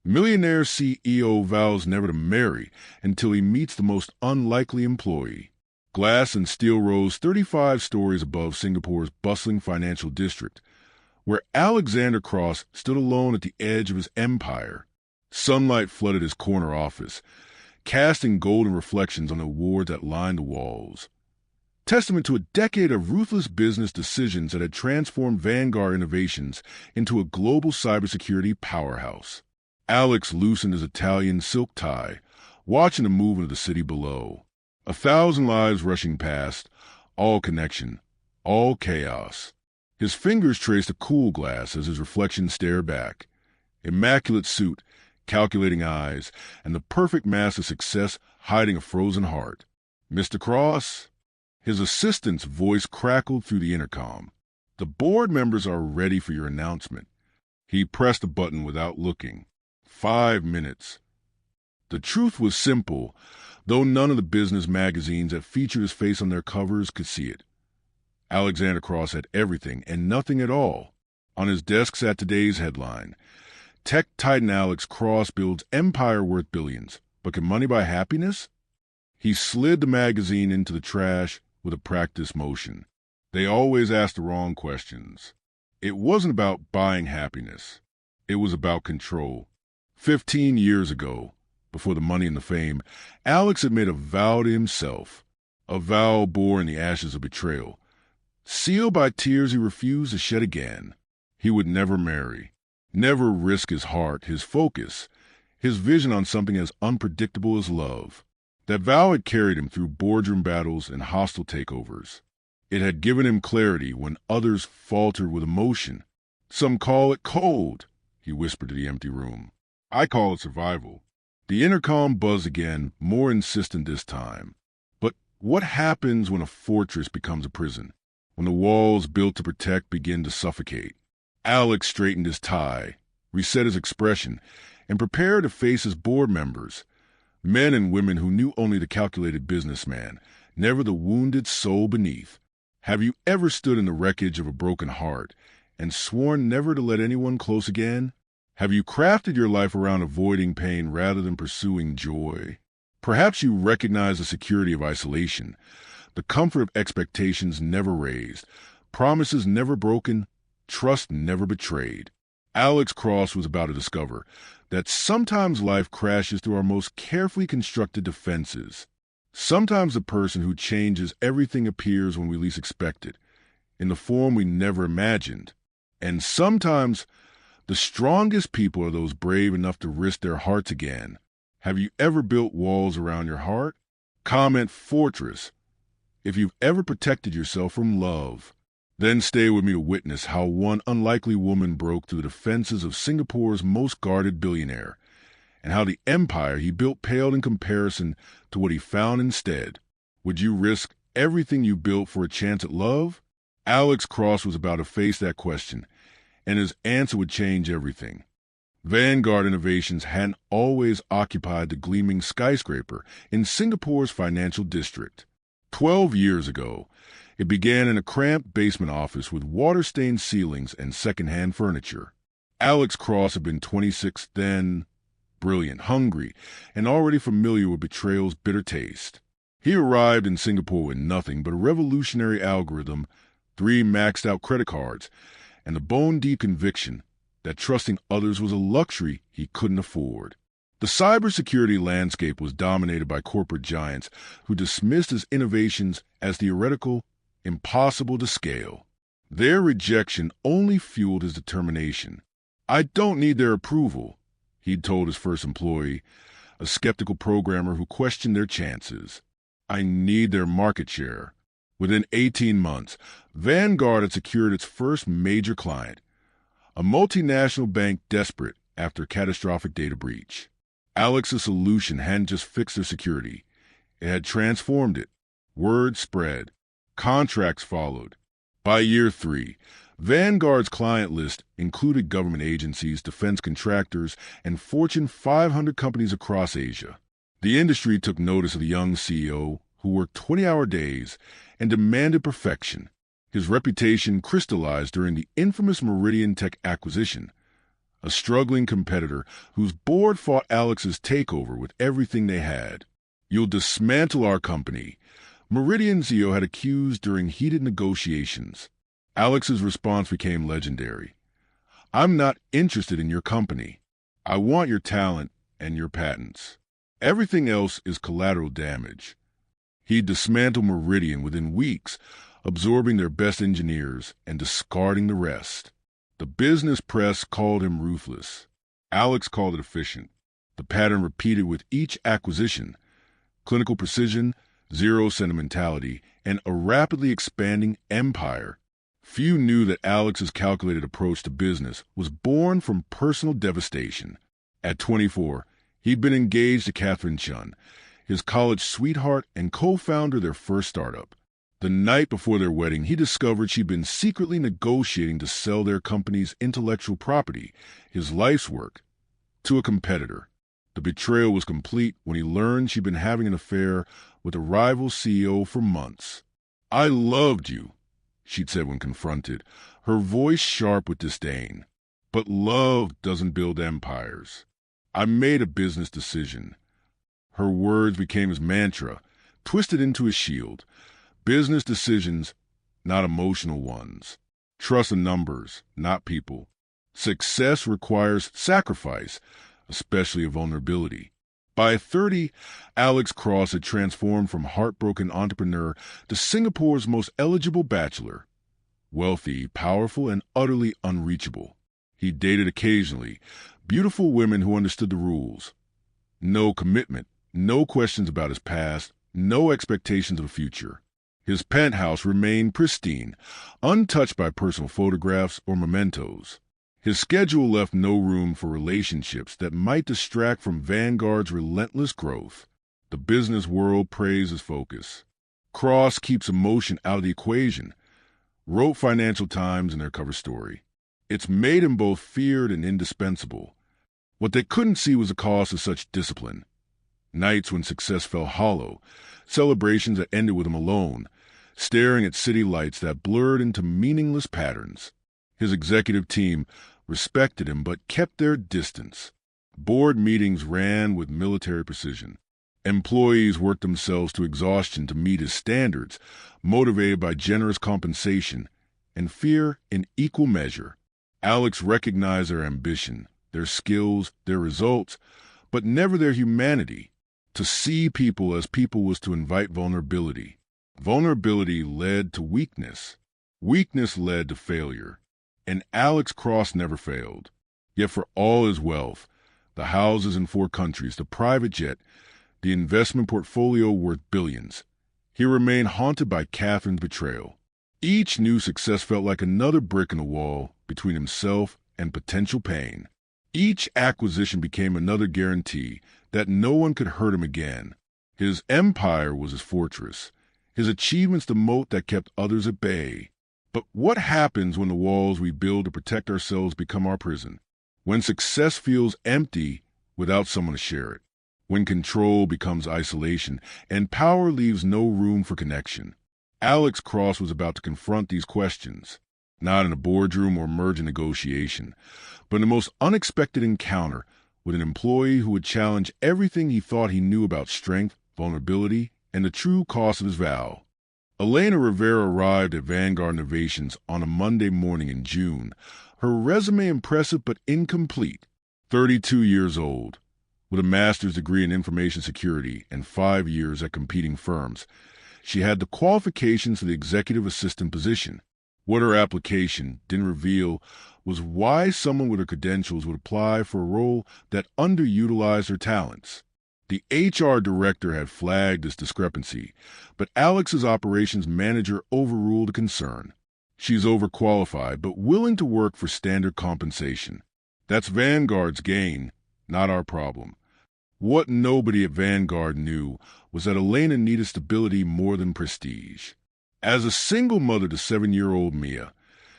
Millionaire CEO vows never to marry until he meets the most unlikely employee. Glass and steel rose 35 stories above Singapore's bustling financial district, where Alexander Cross stood alone at the edge of his empire. Sunlight flooded his corner office, casting golden reflections on the awards that lined the walls. Testament to a decade of ruthless business decisions that had transformed Vanguard Innovations into a global cybersecurity powerhouse. Alex loosened his Italian silk tie, watching the movement of the city below. 1,000 lives rushing past, all connection, all chaos. His fingers traced a cool glass as his reflection stared back. Immaculate suit, calculating eyes, and the perfect mask of success hiding a frozen heart. "Mr. Cross?" His assistant's voice crackled through the intercom. "The board members are ready for your announcement." He pressed a button without looking. 5 minutes. The truth was simple, though none of the business magazines that featured his face on their covers could see it. Alexander Cross had everything and nothing at all. On his desk sat today's headline: Tech titan Alex Cross builds empire worth billions, but can money buy happiness? He slid the magazine into the trash with a practiced motion. They always asked the wrong questions. It wasn't about buying happiness. It was about control. 15 years ago, before the money and the fame, Alex had made a vow to himself, a vow born in the ashes of betrayal, sealed by tears he refused to shed again. He would never marry, never risk his heart, his focus, his vision on something as unpredictable as love. That vow had carried him through boardroom battles and hostile takeovers. It had given him clarity when others faltered with emotion. "Some call it cold," he whispered to the empty room. "I call it survival." The intercom buzzed again, more insistent this time. But what happens when a fortress becomes a prison? When the walls built to protect begin to suffocate? Alex straightened his tie, reset his expression, and prepared to face his board members. Men and women who knew only the calculated businessman, never the wounded soul beneath. Have you ever stood in the wreckage of a broken heart and sworn never to let anyone close again? Have you crafted your life around avoiding pain rather than pursuing joy? Perhaps you recognize the security of isolation, the comfort of expectations never raised, promises never broken, trust never betrayed. Alex Cross was about to discover that sometimes life crashes through our most carefully constructed defenses. Sometimes the person who changes everything appears when we least expect it, in the form we never imagined. And sometimes the strongest people are those brave enough to risk their hearts again. Have you ever built walls around your heart? Comment fortress if you've ever protected yourself from love. Then stay with me to witness how one unlikely woman broke through the defenses of Singapore's most guarded billionaire, and how the empire he built paled in comparison to what he found instead. Would you risk everything you built for a chance at love? Alex Cross was about to face that question, and his answer would change everything. Vanguard Innovations hadn't always occupied the gleaming skyscraper in Singapore's financial district. 12 years ago, it began in a cramped basement office with water-stained ceilings and second-hand furniture. Alex Cross had been 26 then, brilliant, hungry, and already familiar with betrayal's bitter taste. He arrived in Singapore with nothing but a revolutionary algorithm, 3 maxed-out credit cards, and the bone-deep conviction that trusting others was a luxury he couldn't afford. The cybersecurity landscape was dominated by corporate giants who dismissed his innovations as theoretical, impossible to scale. Their rejection only fueled his determination. "I don't need their approval," he'd told his first employee, a skeptical programmer who questioned their chances. "I need their market share." Within 18 months, Vanguard had secured its first major client, a multinational bank desperate after a catastrophic data breach. Alex's solution hadn't just fixed their security. It had transformed it. Word spread. Contracts followed. By year 3, Vanguard's client list included government agencies, defense contractors, and Fortune 500 companies across Asia. The industry took notice of the young CEO who worked 20-hour days and demanded perfection. His reputation crystallized during the infamous Meridian Tech acquisition, a struggling competitor whose board fought Alex's takeover with everything they had. "You'll dismantle our company," Meridian CEO had accused during heated negotiations. Alex's response became legendary. "I'm not interested in your company. I want your talent and your patents. Everything else is collateral damage." He dismantled Meridian within weeks, absorbing their best engineers and discarding the rest. The business press called him ruthless. Alex called it efficient. The pattern repeated with each acquisition: clinical precision, zero sentimentality, and a rapidly expanding empire. Few knew that Alex's calculated approach to business was born from personal devastation. At 24, he'd been engaged to Catherine Chun, his college sweetheart and co-founder of their first startup. The night before their wedding, he discovered she'd been secretly negotiating to sell their company's intellectual property, his life's work, to a competitor. The betrayal was complete when he learned she'd been having an affair with a rival CEO for months. "I loved you," she'd said when confronted, her voice sharp with disdain. "But love doesn't build empires. I made a business decision." Her words became his mantra, twisted into his shield. Business decisions, not emotional ones. Trust the numbers, not people. Success requires sacrifice, especially a vulnerability. By 30, Alex Cross had transformed from heartbroken entrepreneur to Singapore's most eligible bachelor. Wealthy, powerful, and utterly unreachable. He dated occasionally, beautiful women who understood the rules. No commitment, no questions about his past, no expectations of a future. His penthouse remained pristine, untouched by personal photographs or mementos. His schedule left no room for relationships that might distract from Vanguard's relentless growth. The business world praised his focus. "Cross keeps emotion out of the equation," wrote Financial Times in their cover story. "It's made him both feared and indispensable." What they couldn't see was the cost of such discipline. Nights when success fell hollow, celebrations that ended with him alone, staring at city lights that blurred into meaningless patterns. His executive team respected him but kept their distance. Board meetings ran with military precision. Employees worked themselves to exhaustion to meet his standards, motivated by generous compensation and fear in equal measure. Alex recognized their ambition, their skills, their results, but never their humanity. To see people as people was to invite vulnerability. Vulnerability led to weakness. Weakness led to failure. And Alex Cross never failed. Yet for all his wealth, the houses in 4 countries, the private jet, the investment portfolio worth billions, he remained haunted by Catherine's betrayal. Each new success felt like another brick in the wall between himself and potential pain. Each acquisition became another guarantee that no one could hurt him again. His empire was his fortress, his achievements the moat that kept others at bay. But what happens when the walls we build to protect ourselves become our prison? When success feels empty without someone to share it? When control becomes isolation and power leaves no room for connection? Alex Cross was about to confront these questions, not in a boardroom or merger negotiation, but in the most unexpected encounter with an employee who would challenge everything he thought he knew about strength, vulnerability, and the true cost of his vow. Elena Rivera arrived at Vanguard Innovations on a Monday morning in June, her resume impressive but incomplete. 32 years old, with a master's degree in information security and 5 years at competing firms. She had the qualifications for the executive assistant position. What her application didn't reveal was why someone with her credentials would apply for a role that underutilized her talents. The HR director had flagged this discrepancy, but Alex's operations manager overruled the concern. She's overqualified, but willing to work for standard compensation. That's Vanguard's gain, not our problem. What nobody at Vanguard knew was that Elena needed stability more than prestige. As a single mother to 7-year-old Mia,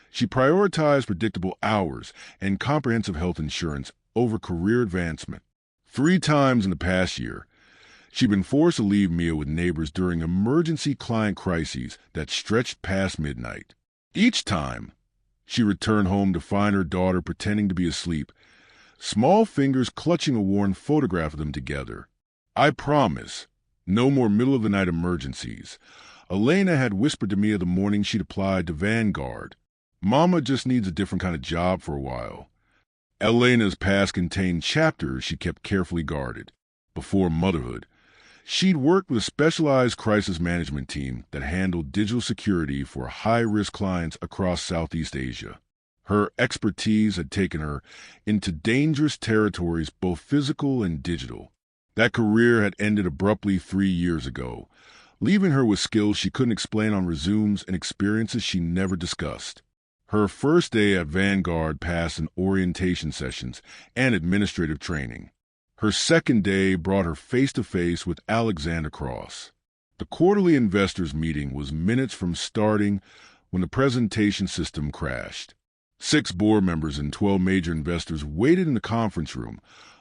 she prioritized predictable hours and comprehensive health insurance over career advancement. 3 times in the past year, she'd been forced to leave Mia with neighbors during emergency client crises that stretched past midnight. Each time, She returned home to find her daughter pretending to be asleep, small fingers clutching a worn photograph of them together. "I promise, no more middle-of-the-night emergencies." Elena had whispered to Mia the morning she'd applied to Vanguard. "Mama just needs a different kind of job for a while." Elena's past contained chapters she kept carefully guarded. Before motherhood, she'd worked with a specialized crisis management team that handled digital security for high-risk clients across Southeast Asia. Her expertise had taken her into dangerous territories, both physical and digital. That career had ended abruptly 3 years ago, leaving her with skills she couldn't explain on resumes and experiences she never discussed. Her first day at Vanguard passed in orientation sessions and administrative training. Her second day brought her face-to-face with Alexander Cross. The quarterly investors meeting was minutes from starting when the presentation system crashed. 6 board members and 12 major investors waited in the conference room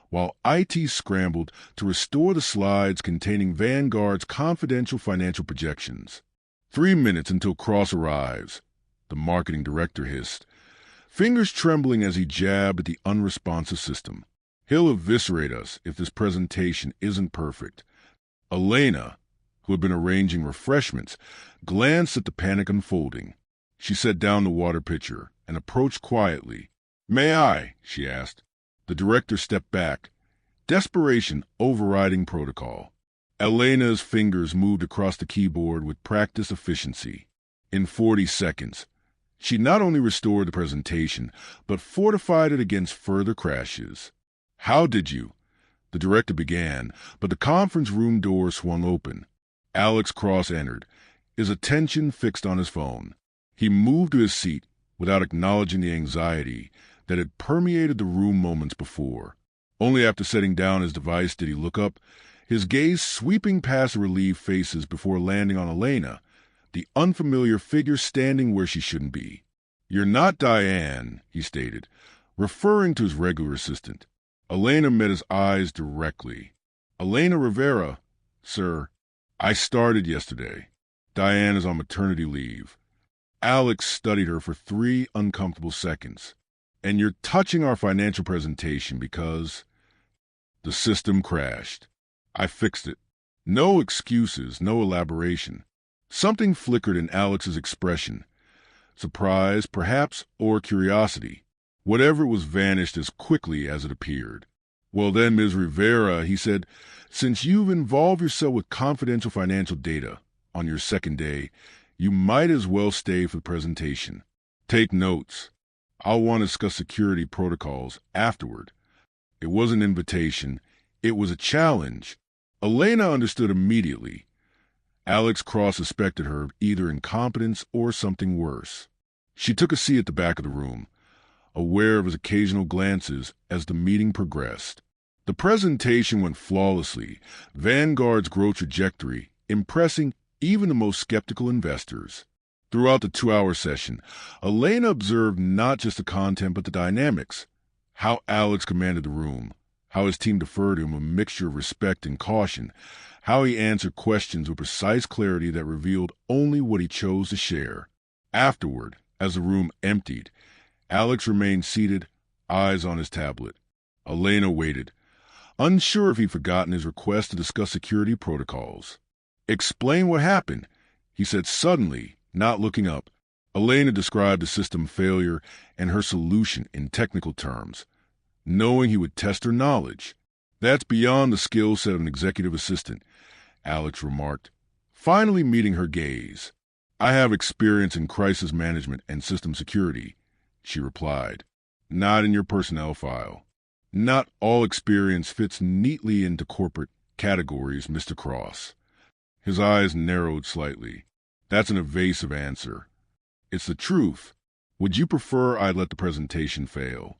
while IT scrambled to restore the slides containing Vanguard's confidential financial projections. 3 minutes until Cross arrives, the marketing director hissed, fingers trembling as he jabbed at the unresponsive system. "He'll eviscerate us if this presentation isn't perfect." Elena, who had been arranging refreshments, glanced at the panic unfolding. She set down the water pitcher and approached quietly. "May I?" she asked. The director stepped back, desperation overriding protocol. Elena's fingers moved across the keyboard with practiced efficiency. In 40 seconds, she not only restored the presentation, but fortified it against further crashes. "How did you?" The director began, but the conference room door swung open. Alex Cross entered, his attention fixed on his phone. He moved to his seat without acknowledging the anxiety that had permeated the room moments before. Only after setting down his device did he look up, his gaze sweeping past the relieved faces before landing on Elena, the unfamiliar figure standing where she shouldn't be. "You're not Diane," he stated, referring to his regular assistant. Elena met his eyes directly. "Elena Rivera, sir. I started yesterday. Diane is on maternity leave." Alex studied her for 3 uncomfortable seconds. "And you're touching our financial presentation because—" The system crashed. "I fixed it." No excuses, no elaboration. Something flickered in Alex's expression. Surprise, perhaps, or curiosity. Whatever it was vanished as quickly as it appeared. "Well then, Ms. Rivera," he said, "since you've involved yourself with confidential financial data on your second day, you might as well stay for the presentation. Take notes. I'll want to discuss security protocols afterward." It was an invitation. It was a challenge. Elena understood immediately. Alex Cross suspected her of either incompetence or something worse. She took a seat at the back of the room, aware of his occasional glances as the meeting progressed. The presentation went flawlessly, Vanguard's growth trajectory impressing even the most skeptical investors. Throughout the 2-hour session, Elena observed not just the content but the dynamics, how Alex commanded the room, how his team deferred to him with a mixture of respect and caution, how he answered questions with precise clarity that revealed only what he chose to share. Afterward, as the room emptied, Alex remained seated, eyes on his tablet. Elena waited, unsure if he'd forgotten his request to discuss security protocols. "Explain what happened," he said suddenly, not looking up. Elena described the system failure and her solution in technical terms, knowing he would test her knowledge. "That's beyond the skill set of an executive assistant," Alex remarked, finally meeting her gaze. "I have experience in crisis management and system security," she replied. "Not in your personnel file. Not all experience fits neatly into corporate categories, Mr. Cross." His eyes narrowed slightly. "That's an evasive answer." "It's the truth. Would you prefer I let the presentation fail?"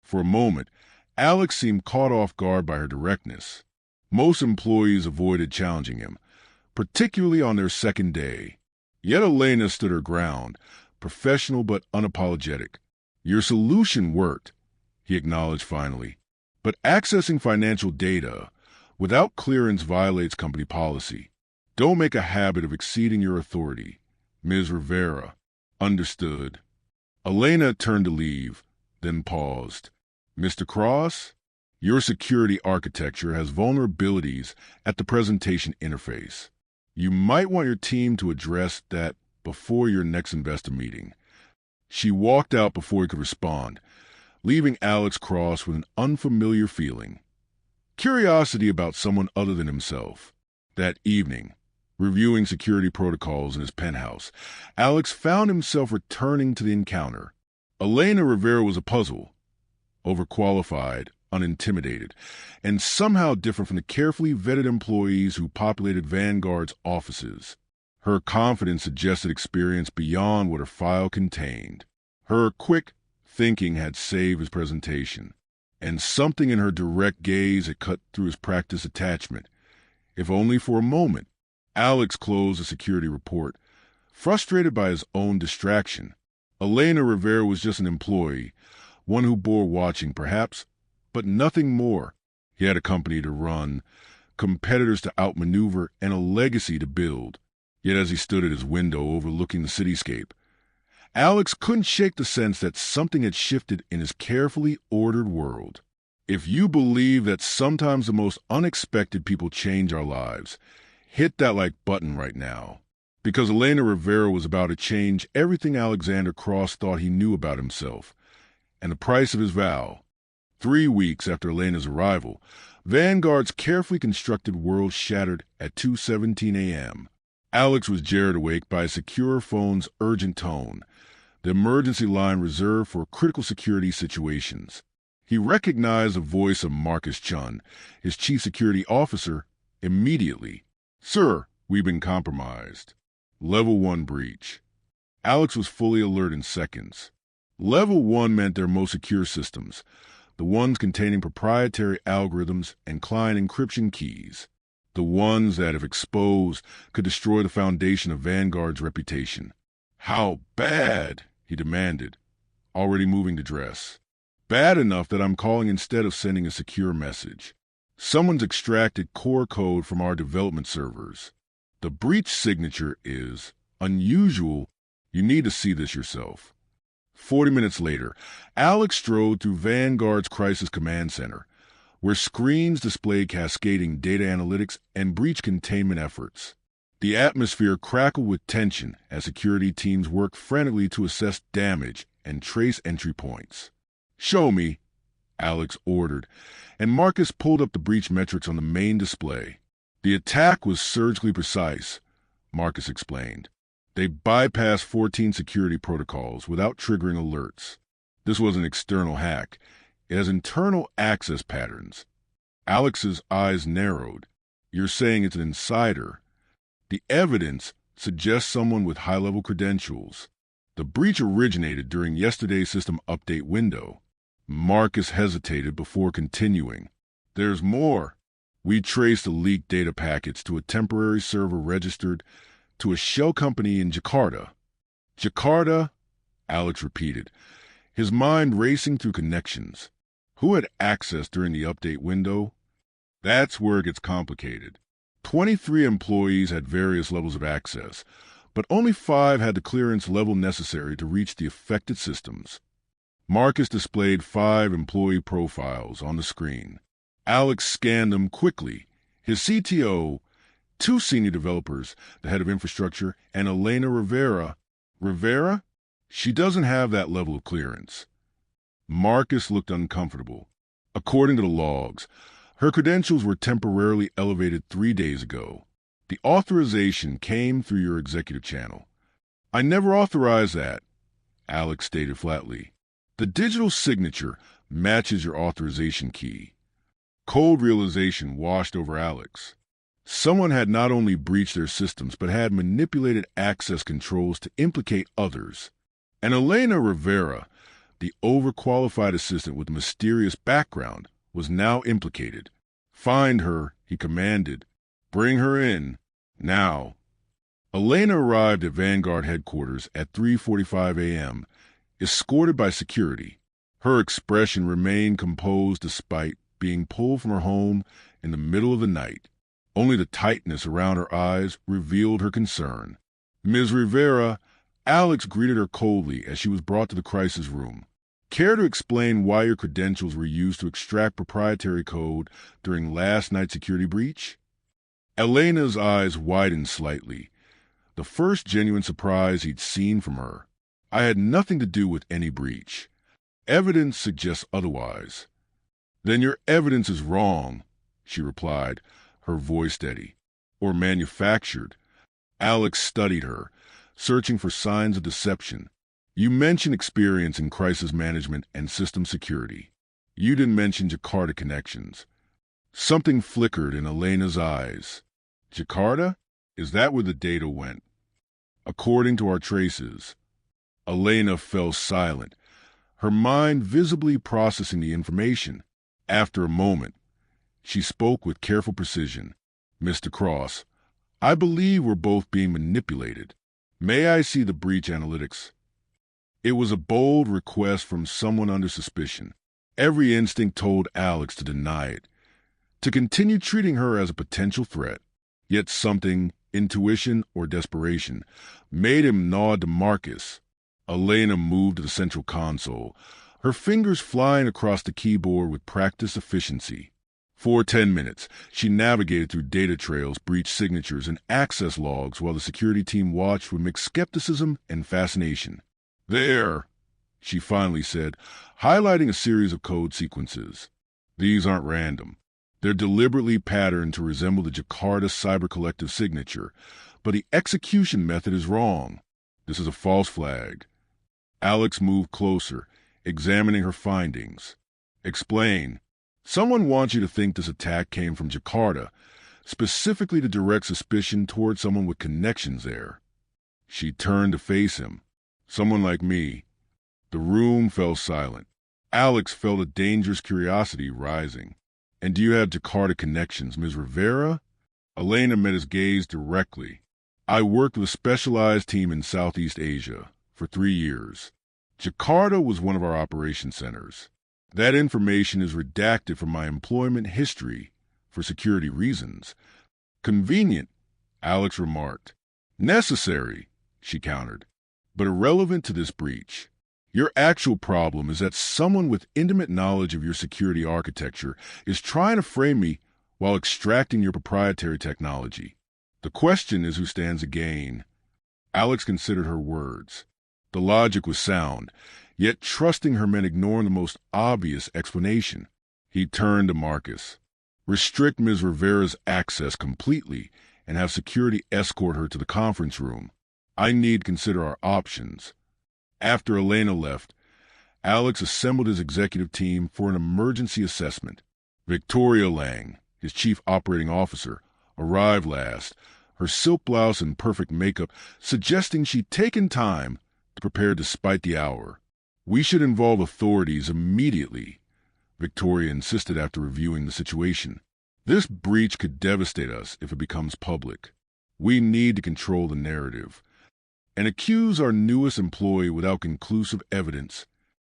For a moment, Alex seemed caught off guard by her directness. Most employees avoided challenging him, particularly on their second day. Yet Elena stood her ground, professional but unapologetic. "Your solution worked," he acknowledged finally. "But accessing financial data without clearance violates company policy. Don't make a habit of exceeding your authority. Ms. Rivera." "Understood." Elena turned to leave, then paused. Mr. Cross, your security architecture has vulnerabilities at the presentation interface. You might want your team to address that before your next investor meeting. She walked out before he could respond, leaving Alex Cross with an unfamiliar feeling. Curiosity about someone other than himself. That evening, reviewing security protocols in his penthouse, Alex found himself returning to the encounter. Elena Rivera was a puzzle. Overqualified, unintimidated, and somehow different from the carefully vetted employees who populated Vanguard's offices. Her confidence suggested experience beyond what her file contained. Her quick thinking had saved his presentation, and something in her direct gaze had cut through his practice attachment. If only for a moment. Alex closed the security report, frustrated by his own distraction. Elena Rivera was just an employee, one who bore watching perhaps, but nothing more. He had a company to run, competitors to outmaneuver, and a legacy to build. Yet as he stood at his window overlooking the cityscape, Alex couldn't shake the sense that something had shifted in his carefully ordered world. If you believe that sometimes the most unexpected people change our lives, hit that like button right now. Because Elena Rivera was about to change everything Alexander Cross thought he knew about himself, and the price of his vow. 3 weeks after Elena's arrival, Vanguard's carefully constructed world shattered at 2:17 a.m. Alex was jarred awake by a secure phone's urgent tone, the emergency line reserved for critical security situations. He recognized the voice of Marcus Chun, his chief security officer, immediately. "Sir, we've been compromised. Level 1 breach." Alex was fully alert in seconds. Level 1 meant their most secure systems, the ones containing proprietary algorithms and client encryption keys. The ones that, if exposed, could destroy the foundation of Vanguard's reputation. "How bad?" he demanded, already moving to dress. "Bad enough that I'm calling instead of sending a secure message. Someone's extracted core code from our development servers. The breach signature is unusual. You need to see this yourself." 40 minutes later, Alex strode through Vanguard's Crisis Command Center, where screens displayed cascading data analytics and breach containment efforts. The atmosphere crackled with tension as security teams worked frantically to assess damage and trace entry points. "Show me," Alex ordered, and Marcus pulled up the breach metrics on the main display. "The attack was surgically precise," Marcus explained. "They bypassed 14 security protocols without triggering alerts. This was an external hack. It has internal access patterns." Alex's eyes narrowed. "You're saying it's an insider?" "The evidence suggests someone with high-level credentials. The breach originated during yesterday's system update window." Marcus hesitated before continuing. "There's more. We traced the leaked data packets to a temporary server registered to a shell company in Jakarta." "Jakarta?" Alex repeated, his mind racing through connections. Who had access during the update window? That's where it gets complicated. 23 employees had various levels of access, but only 5 had the clearance level necessary to reach the affected systems. Marcus displayed 5 employee profiles on the screen. Alex scanned them quickly. His CTO, 2 senior developers, the head of infrastructure, and Elena Rivera. "Rivera? She doesn't have that level of clearance." Marcus looked uncomfortable. According to the logs, her credentials were temporarily elevated 3 days ago. "The authorization came through your executive channel." "I never authorized that," Alex stated flatly. "The digital signature matches your authorization key." Cold realization washed over Alex. Someone had not only breached their systems, but had manipulated access controls to implicate others. And Elena Rivera, the overqualified assistant with a mysterious background, was now implicated. "Find her," he commanded. "Bring her in. Now." Elena arrived at Vanguard headquarters at 3:45 a.m., escorted by security. Her expression remained composed despite being pulled from her home in the middle of the night. Only the tightness around her eyes revealed her concern. "Ms. Rivera, Alex greeted her coldly as she was brought to the crisis room. Care to explain why your credentials were used to extract proprietary code during last night's security breach? Elena's eyes widened slightly, the first genuine surprise he'd seen from her. I had nothing to do with any breach. Evidence suggests otherwise. Then your evidence is wrong, she replied, her voice steady. Or manufactured. Alex studied her, searching for signs of deception. You mentioned experience in crisis management and system security. You didn't mention Jakarta connections. Something flickered in Elena's eyes. Jakarta? Is that where the data went? According to our traces. Elena fell silent, her mind visibly processing the information. After a moment, she spoke with careful precision. Mr. Cross, I believe we're both being manipulated. May I see the breach analytics? It was a bold request from someone under suspicion. Every instinct told Alex to deny it, to continue treating her as a potential threat. Yet something, intuition or desperation, made him nod to Marcus. Elena moved to the central console, her fingers flying across the keyboard with practiced efficiency. For 10 minutes, she navigated through data trails, breach signatures, and access logs while the security team watched with mixed skepticism and fascination. There, she finally said, highlighting a series of code sequences. These aren't random. They're deliberately patterned to resemble the Jakarta Cyber Collective signature, but the execution method is wrong. This is a false flag. Alex moved closer, examining her findings. Explain. Someone wants you to think this attack came from Jakarta, specifically to direct suspicion toward someone with connections there. She turned to face him. Someone like me. The room fell silent. Alex felt a dangerous curiosity rising. And do you have Jakarta connections, Ms. Rivera? Elena met his gaze directly. I worked with a specialized team in Southeast Asia for 3 years. Jakarta was one of our operation centers. That information is redacted from my employment history for security reasons. Convenient, Alex remarked. Necessary, she countered, but irrelevant to this breach. Your actual problem is that someone with intimate knowledge of your security architecture is trying to frame me while extracting your proprietary technology. The question is who stands to gain. Alex considered her words. The logic was sound, yet trusting her meant ignoring the most obvious explanation. He turned to Marcus. Restrict Ms. Rivera's access completely and have security escort her to the conference room. I need to consider our options. After Elena left, Alex assembled his executive team for an emergency assessment. Victoria Lang, his chief operating officer, arrived last, her silk blouse and perfect makeup suggesting she'd taken time to prepare despite the hour. We should involve authorities immediately, Victoria insisted after reviewing the situation. This breach could devastate us if it becomes public. We need to control the narrative and accuse our newest employee without conclusive evidence.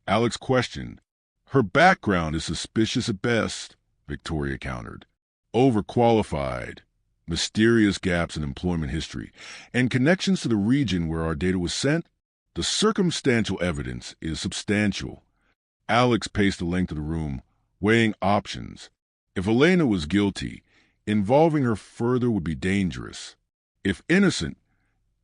Alex questioned. Her background is suspicious at best, Victoria countered. Overqualified, mysterious gaps in employment history, and connections to the region where our data was sent. The circumstantial evidence is substantial. Alex paced the length of the room, weighing options. If Elena was guilty, involving her further would be dangerous. If innocent,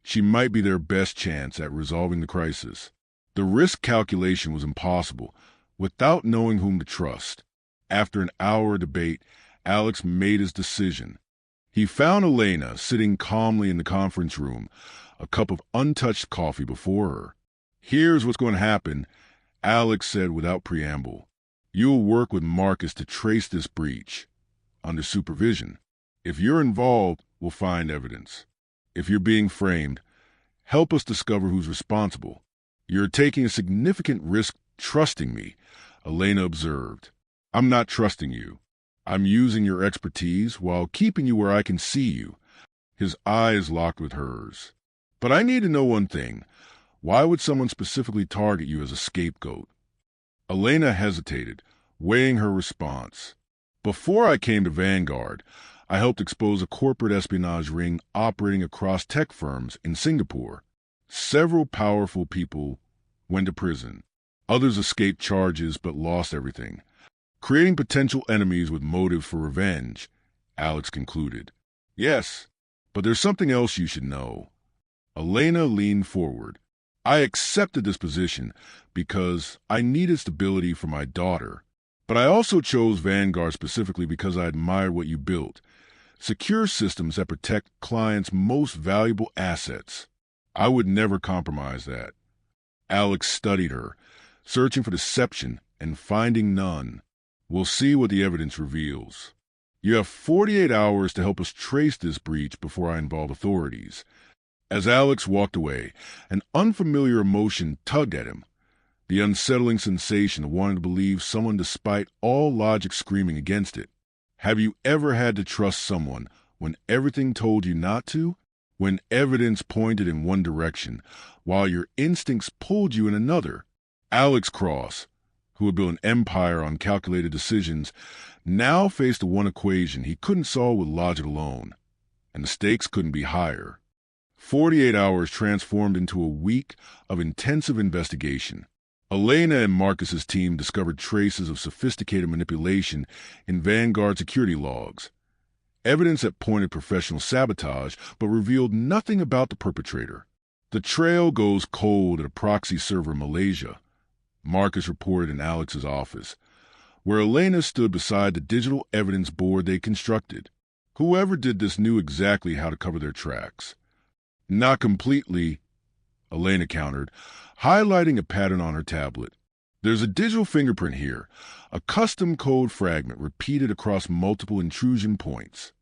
she might be their best chance at resolving the crisis. The risk calculation was impossible, without knowing whom to trust. After an hour of debate, Alex made his decision. He found Elena sitting calmly in the conference room, a cup of untouched coffee before her. Here's what's going to happen, Alex said without preamble. You'll work with Marcus to trace this breach, under supervision. If you're involved, we'll find evidence. If you're being framed, help us discover who's responsible. You're taking a significant risk trusting me, Elena observed. I'm not trusting you. I'm using your expertise while keeping you where I can see you. His eyes locked with hers. But I need to know one thing. Why would someone specifically target you as a scapegoat? Elena hesitated, weighing her response. Before I came to Vanguard, I helped expose a corporate espionage ring operating across tech firms in Singapore. Several powerful people went to prison. Others escaped charges but lost everything, creating potential enemies with motive for revenge, Alex concluded. Yes, but there's something else you should know. Elena leaned forward. I accepted this position because I needed stability for my daughter. But I also chose Vanguard specifically because I admired what you built. Secure systems that protect clients' most valuable assets. I would never compromise that. Alex studied her, searching for deception and finding none. We'll see what the evidence reveals. You have 48 hours to help us trace this breach before I involve authorities. As Alex walked away, an unfamiliar emotion tugged at him. The unsettling sensation of wanting to believe someone despite all logic screaming against it. Have you ever had to trust someone when everything told you not to? When evidence pointed in one direction, while your instincts pulled you in another? Alex Cross, who had built an empire on calculated decisions, now faced the one equation he couldn't solve with logic alone. And the stakes couldn't be higher. 48 hours transformed into a week of intensive investigation. Elena and Marcus's team discovered traces of sophisticated manipulation in Vanguard security logs. Evidence that pointed professional sabotage, but revealed nothing about the perpetrator. The trail goes cold at a proxy server in Malaysia, Marcus reported in Alex's office, where Elena stood beside the digital evidence board they constructed. Whoever did this knew exactly how to cover their tracks. Not completely, Elena countered, highlighting a pattern on her tablet. There's a digital fingerprint here, a custom code fragment repeated across multiple intrusion points.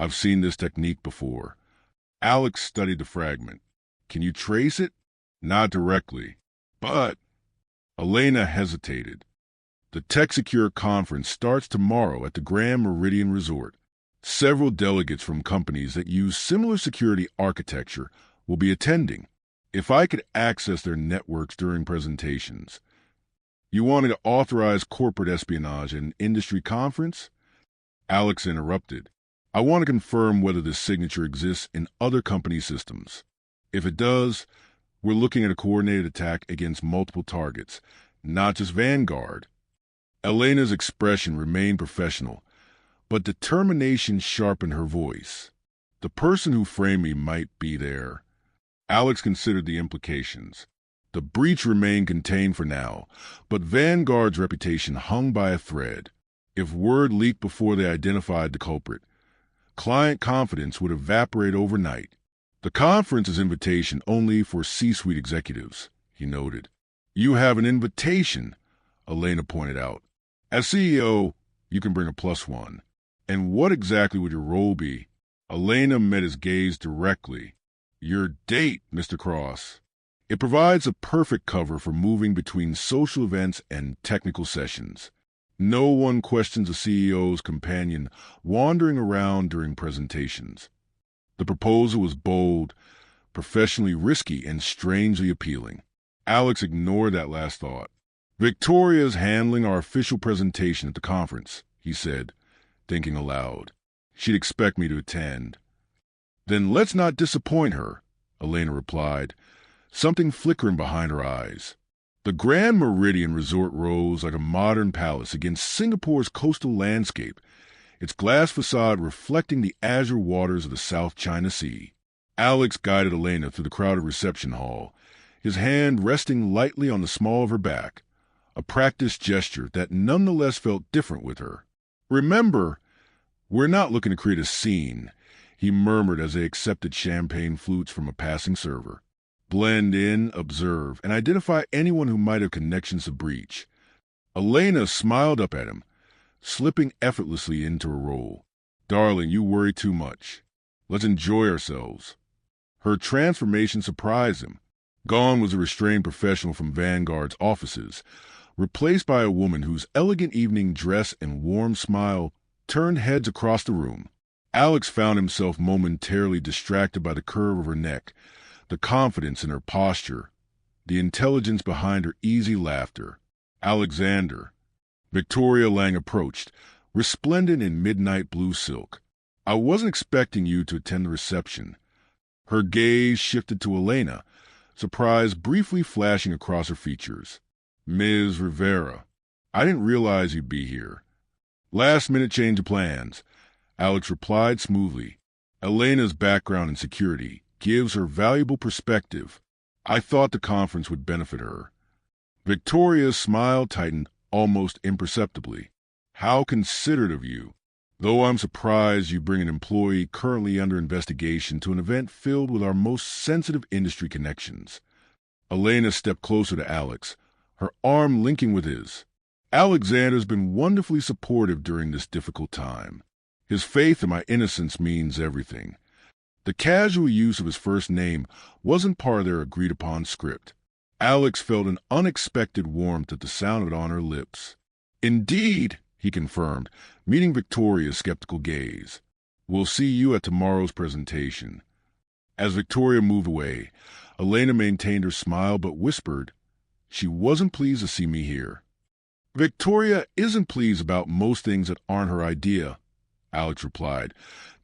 I've seen this technique before. Alex studied the fragment. Can you trace it? Not directly. But Elena hesitated. The TechSecure conference starts tomorrow at the Grand Meridian Resort. Several delegates from companies that use similar security architecture will be attending. If I could access their networks during presentations. You wanted to authorize corporate espionage at an industry conference? Alex interrupted. I want to confirm whether this signature exists in other company systems. If it does, we're looking at a coordinated attack against multiple targets, not just Vanguard. Elena's expression remained professional, but determination sharpened her voice. The person who framed me might be there. Alex considered the implications. The breach remained contained for now, but Vanguard's reputation hung by a thread. If word leaked before they identified the culprit, client confidence would evaporate overnight. The conference is invitation only for C-suite executives, he noted. You have an invitation, Elena pointed out. As CEO, you can bring a +1. And what exactly would your role be? Elena met his gaze directly. Your date, Mr. Cross. It provides a perfect cover for moving between social events and technical sessions. No one questions a CEO's companion wandering around during presentations. The proposal was bold, professionally risky, and strangely appealing. Alex ignored that last thought. Victoria's handling our official presentation at the conference, he said, thinking aloud. She'd expect me to attend. Then let's not disappoint her, Elena replied, something flickering behind her eyes. The Grand Meridian Resort rose like a modern palace against Singapore's coastal landscape, its glass facade reflecting the azure waters of the South China Sea. Alex guided Elena through the crowded reception hall, his hand resting lightly on the small of her back, a practiced gesture that nonetheless felt different with her. Remember, we're not looking to create a scene, he murmured as they accepted champagne flutes from a passing server. Blend in, observe, and identify anyone who might have connections to breach. Elena smiled up at him, slipping effortlessly into her role. Darling, you worry too much. Let's enjoy ourselves. Her transformation surprised him. Gone was a restrained professional from Vanguard's offices, replaced by a woman whose elegant evening dress and warm smile turned heads across the room. Alex found himself momentarily distracted by the curve of her neck, the confidence in her posture, the intelligence behind her easy laughter. Alexander. Victoria Lang approached, resplendent in midnight blue silk. I wasn't expecting you to attend the reception. Her gaze shifted to Elena, surprise briefly flashing across her features. "Ms. Rivera, I didn't realize you'd be here. Last-minute change of plans," Alex replied smoothly. "Elena's background in security gives her valuable perspective. I thought the conference would benefit her." Victoria's smile tightened almost imperceptibly. "How considerate of you. Though I'm surprised you bring an employee currently under investigation to an event filled with our most sensitive industry connections." Elena stepped closer to Alex, her arm linking with his. "Alexander's been wonderfully supportive during this difficult time. His faith in my innocence means everything." The casual use of his first name wasn't part of their agreed-upon script. Alex felt an unexpected warmth at the sound of it on her lips. "Indeed," he confirmed, meeting Victoria's skeptical gaze. "We'll see you at tomorrow's presentation." As Victoria moved away, Elena maintained her smile but whispered, "She wasn't pleased to see me here." "Victoria isn't pleased about most things that aren't her idea," Alex replied,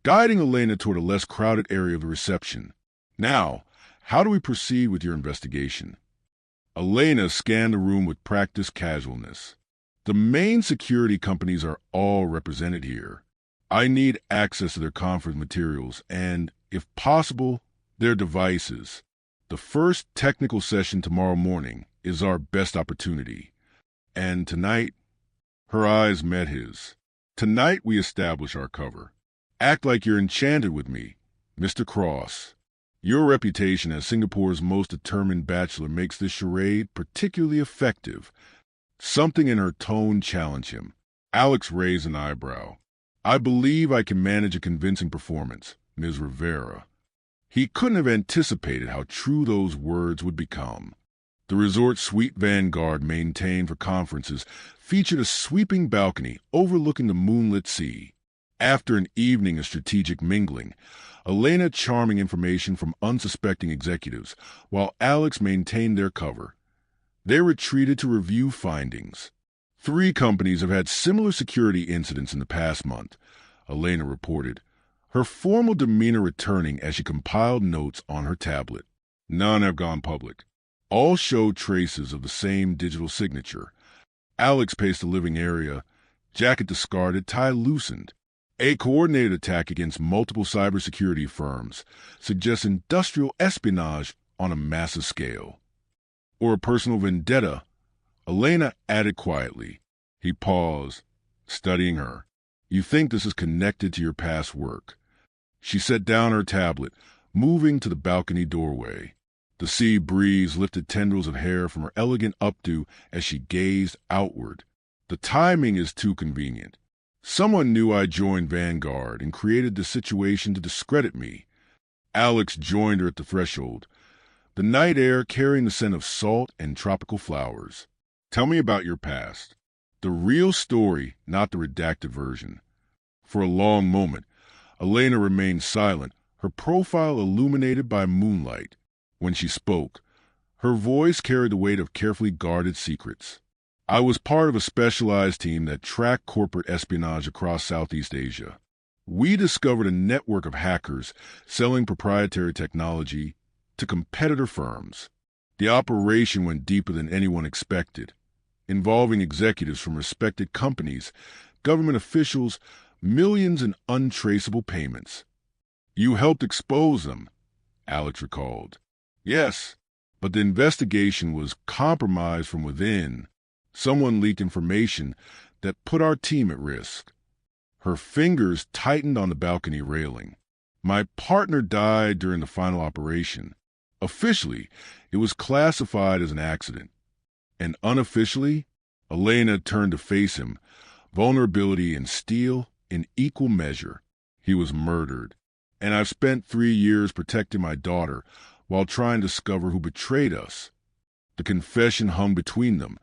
guiding Elena toward a less crowded area of the reception. "Now, how do we proceed with your investigation?" Elena scanned the room with practiced casualness. "The main security companies are all represented here. I need access to their conference materials and, if possible, their devices. The first technical session tomorrow morning is our best opportunity. And tonight," her eyes met his, "tonight we establish our cover. Act like you're enchanted with me, Mr. Cross. Your reputation as Singapore's most determined bachelor makes this charade particularly effective." Something in her tone challenged him. Alex raised an eyebrow. "I believe I can manage a convincing performance, Ms. Rivera." He couldn't have anticipated how true those words would become. The resort suite Vanguard maintained for conferences featured a sweeping balcony overlooking the moonlit sea. After an evening of strategic mingling, Elena charming information from unsuspecting executives, while Alex maintained their cover. They retreated to review findings. 3 companies have had similar security incidents in the past month, Elena reported, her formal demeanor returning as she compiled notes on her tablet. None have gone public. All showed traces of the same digital signature. Alex paced the living area, jacket discarded, tie loosened. A coordinated attack against multiple cybersecurity firms suggests industrial espionage on a massive scale. Or a personal vendetta, Elena added quietly. He paused, studying her. "You think this is connected to your past work." She set down her tablet, moving to the balcony doorway. The sea breeze lifted tendrils of hair from her elegant updo as she gazed outward. "The timing is too convenient. Someone knew I joined Vanguard and created the situation to discredit me." Alex joined her at the threshold, the night air carrying the scent of salt and tropical flowers. "Tell me about your past. The real story, not the redacted version." For a long moment, Elena remained silent, her profile illuminated by moonlight. When she spoke, her voice carried the weight of carefully guarded secrets. "I was part of a specialized team that tracked corporate espionage across Southeast Asia. We discovered a network of hackers selling proprietary technology to competitor firms. The operation went deeper than anyone expected, involving executives from respected companies, government officials, millions in untraceable payments." "You helped expose them," Alex recalled. "Yes, but the investigation was compromised from within. Someone leaked information that put our team at risk." Her fingers tightened on the balcony railing. "My partner died during the final operation. Officially, it was classified as an accident. And unofficially," Elena turned to face him, vulnerability and steel in equal measure. "He was murdered. And I've spent 3 years protecting my daughter while trying to discover who betrayed us." The confession hung between them,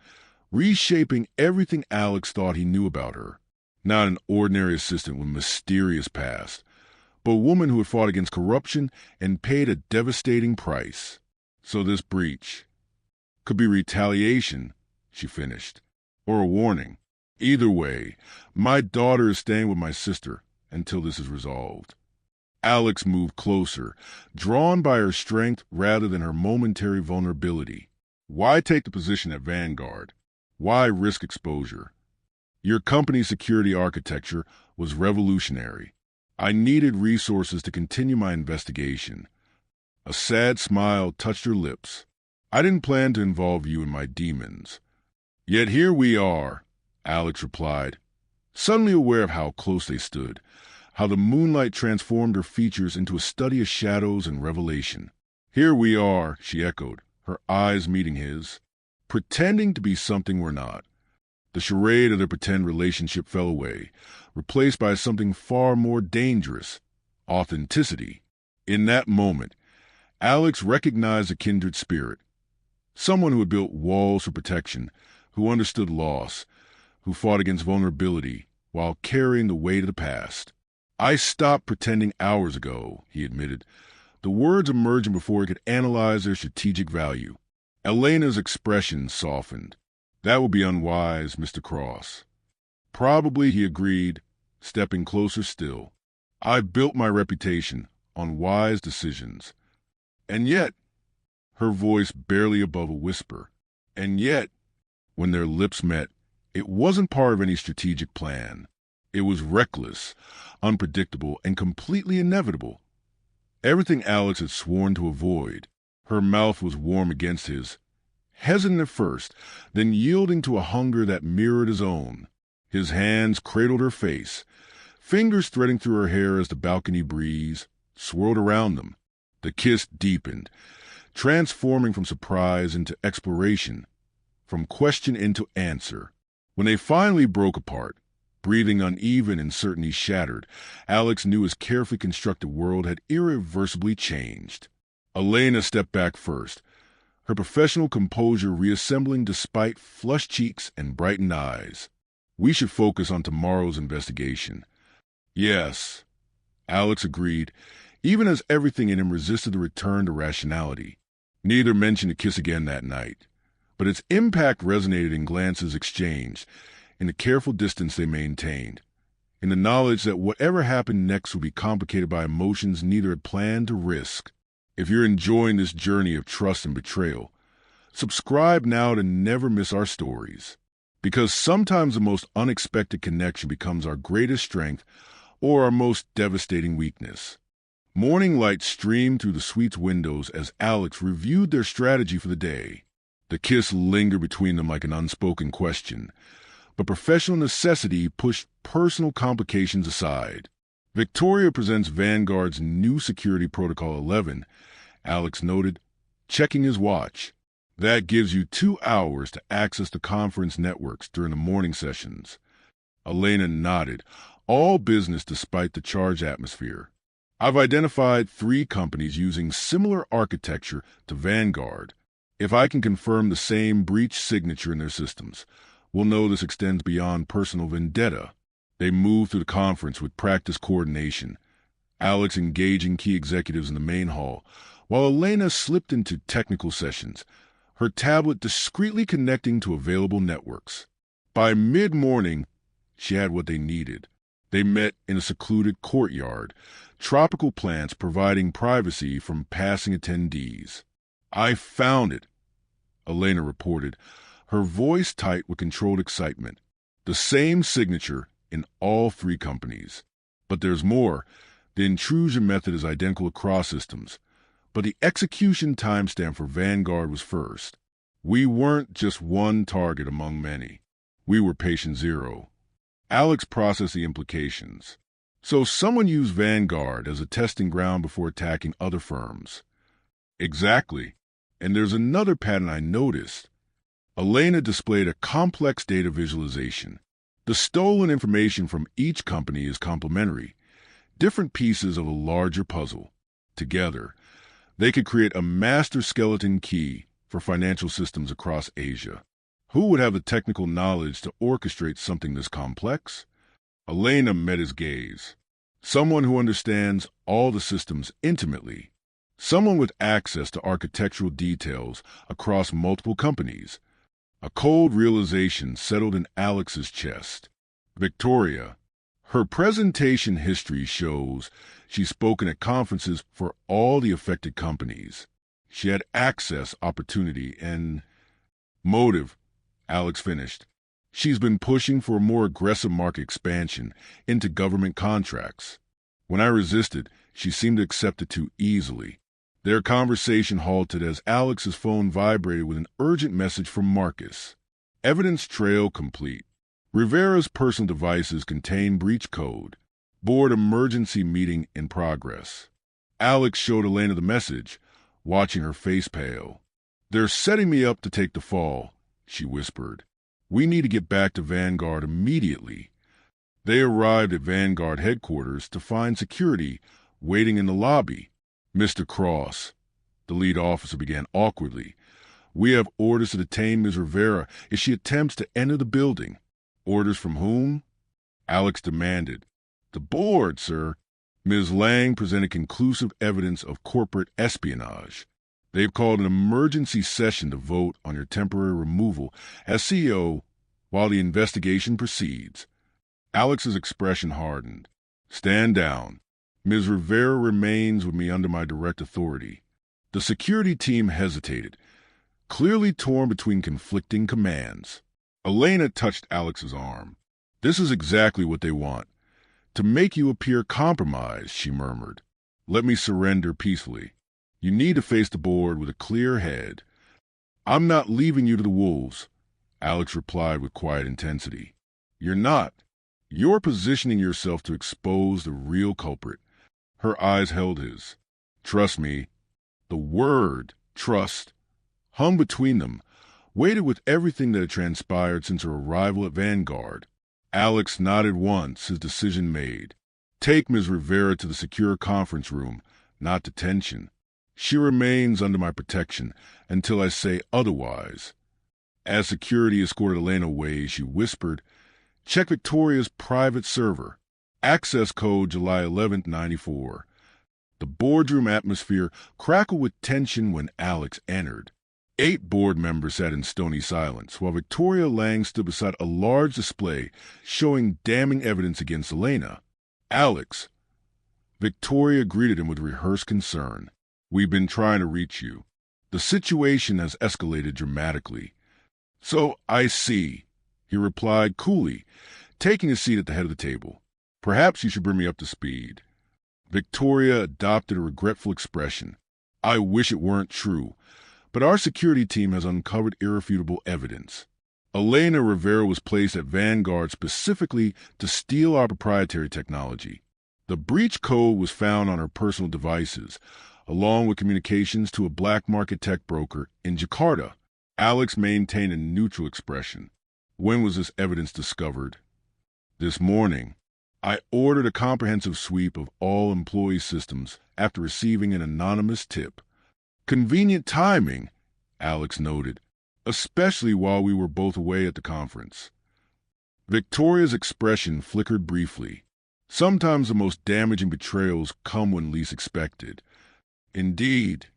reshaping everything Alex thought he knew about her. Not an ordinary assistant with a mysterious past, but a woman who had fought against corruption and paid a devastating price. "So this breach could be retaliation," she finished, "or a warning. Either way, my daughter is staying with my sister until this is resolved." Alex moved closer, drawn by her strength rather than her momentary vulnerability. Why take the position at Vanguard? Why risk exposure? Your company's security architecture was revolutionary. I needed resources to continue my investigation. A sad smile touched her lips. I didn't plan to involve you in my demons. Yet here we are, Alex replied, suddenly aware of how close they stood, how the moonlight transformed her features into a study of shadows and revelation. Here we are, she echoed, her eyes meeting his, pretending to be something we're not. The charade of their pretend relationship fell away, replaced by something far more dangerous, authenticity. In that moment, Alex recognized a kindred spirit, someone who had built walls for protection, who understood loss, who fought against vulnerability while carrying the weight of the past. I stopped pretending hours ago, he admitted, the words emerging before he could analyze their strategic value. Elena's expression softened. That would be unwise, Mr. Cross. Probably, he agreed, stepping closer still. I built my reputation on wise decisions. And yet, her voice barely above a whisper, and yet, when their lips met, it wasn't part of any strategic plan. It was reckless, unpredictable, and completely inevitable. Everything Alex had sworn to avoid. Her mouth was warm against his, hesitant at first, then yielding to a hunger that mirrored his own. His hands cradled her face, fingers threading through her hair as the balcony breeze swirled around them. The kiss deepened, transforming from surprise into exploration, from question into answer. When they finally broke apart, breathing uneven and certainty shattered, Alex knew his carefully constructed world had irreversibly changed. Elena stepped back first, her professional composure reassembling despite flushed cheeks and brightened eyes. We should focus on tomorrow's investigation. Yes, Alex agreed, even as everything in him resisted the return to rationality. Neither mentioned a kiss again that night, but its impact resonated in glances exchanged, in the careful distance they maintained, in the knowledge that whatever happened next would be complicated by emotions neither had planned to risk. If you're enjoying this journey of trust and betrayal, subscribe now to never miss our stories, because sometimes the most unexpected connection becomes our greatest strength or our most devastating weakness. Morning light streamed through the suite's windows as Alex reviewed their strategy for the day. The kiss lingered between them like an unspoken question, but professional necessity pushed personal complications aside. Victoria presents Vanguard's new security protocol 11, Alex noted, checking his watch. That gives you 2 hours to access the conference networks during the morning sessions. Elena nodded, all business despite the charged atmosphere. I've identified 3 companies using similar architecture to Vanguard. If I can confirm the same breach signature in their systems, we'll know this extends beyond personal vendetta. They moved through the conference with practiced coordination, Alex engaging key executives in the main hall, while Elena slipped into technical sessions, her tablet discreetly connecting to available networks. By mid-morning, she had what they needed. They met in a secluded courtyard, tropical plants providing privacy from passing attendees. I found it, Elena reported, her voice tight with controlled excitement. The same signature in all 3 companies. But there's more. The intrusion method is identical across systems, but the execution timestamp for Vanguard was first. We weren't just one target among many. We were patient zero. Alex processed the implications. So someone used Vanguard as a testing ground before attacking other firms. Exactly. And there's another pattern I noticed. Elena displayed a complex data visualization. The stolen information from each company is complementary, different pieces of a larger puzzle. Together, they could create a master skeleton key for financial systems across Asia. Who would have the technical knowledge to orchestrate something this complex? Elena met his gaze. Someone who understands all the systems intimately. Someone with access to architectural details across multiple companies. A cold realization settled in Alex's chest. Victoria, Her presentation history shows she's spoken at conferences for all the affected companies. She had access, opportunity, and motive, Alex finished. She's been pushing for a more aggressive market expansion into government contracts. When I resisted, she seemed to accept it too easily. Their conversation halted as Alex's phone vibrated with an urgent message from Marcus. Evidence trail complete. Rivera's personal devices contain breach code. Board emergency meeting in progress. Alex showed Elena the message, watching her face pale. They're setting me up to take the fall, she whispered. We need to get back to Vanguard immediately. They arrived at Vanguard headquarters to find security waiting in the lobby. Mr. Cross, the lead officer began awkwardly. We have orders to detain Ms. Rivera if she attempts to enter the building. Orders from whom? Alex demanded. The board, sir. Ms. Lang presented conclusive evidence of corporate espionage. They've called an emergency session to vote on your temporary removal as CEO while the investigation proceeds. Alex's expression hardened. Stand down. Ms. Rivera remains with me under my direct authority. The security team hesitated, clearly torn between conflicting commands. Elena touched Alex's arm. This is exactly what they want. To make you appear compromised, she murmured. Let me surrender peacefully. You need to face the board with a clear head. I'm not leaving you to the wolves, Alex replied with quiet intensity. You're not. You're positioning yourself to expose the real culprit. Her eyes held his. Trust me. The word, trust, hung between them, weighted with everything that had transpired since her arrival at Vanguard. Alex nodded once, his decision made. Take Ms. Rivera to the secure conference room, not detention. She remains under my protection until I say otherwise. As security escorted Elena away, she whispered, Check Victoria's private server. Access code July 11th, 94. The boardroom atmosphere crackled with tension when Alex entered. 8 board members sat in stony silence, while Victoria Lang stood beside a large display showing damning evidence against Elena. Alex. Victoria greeted him with rehearsed concern. We've been trying to reach you. The situation has escalated dramatically. So I see, he replied coolly, taking a seat at the head of the table. Perhaps you should bring me up to speed. Victoria adopted a regretful expression. I wish it weren't true, but our security team has uncovered irrefutable evidence. Elena Rivera was placed at Vanguard specifically to steal our proprietary technology. The breach code was found on her personal devices, along with communications to a black market tech broker in Jakarta. Alex maintained a neutral expression. When was this evidence discovered? This morning. I ordered a comprehensive sweep of all employee systems after receiving an anonymous tip. Convenient timing, Alex noted, especially while we were both away at the conference. Victoria's expression flickered briefly. Sometimes the most damaging betrayals come when least expected. Indeed.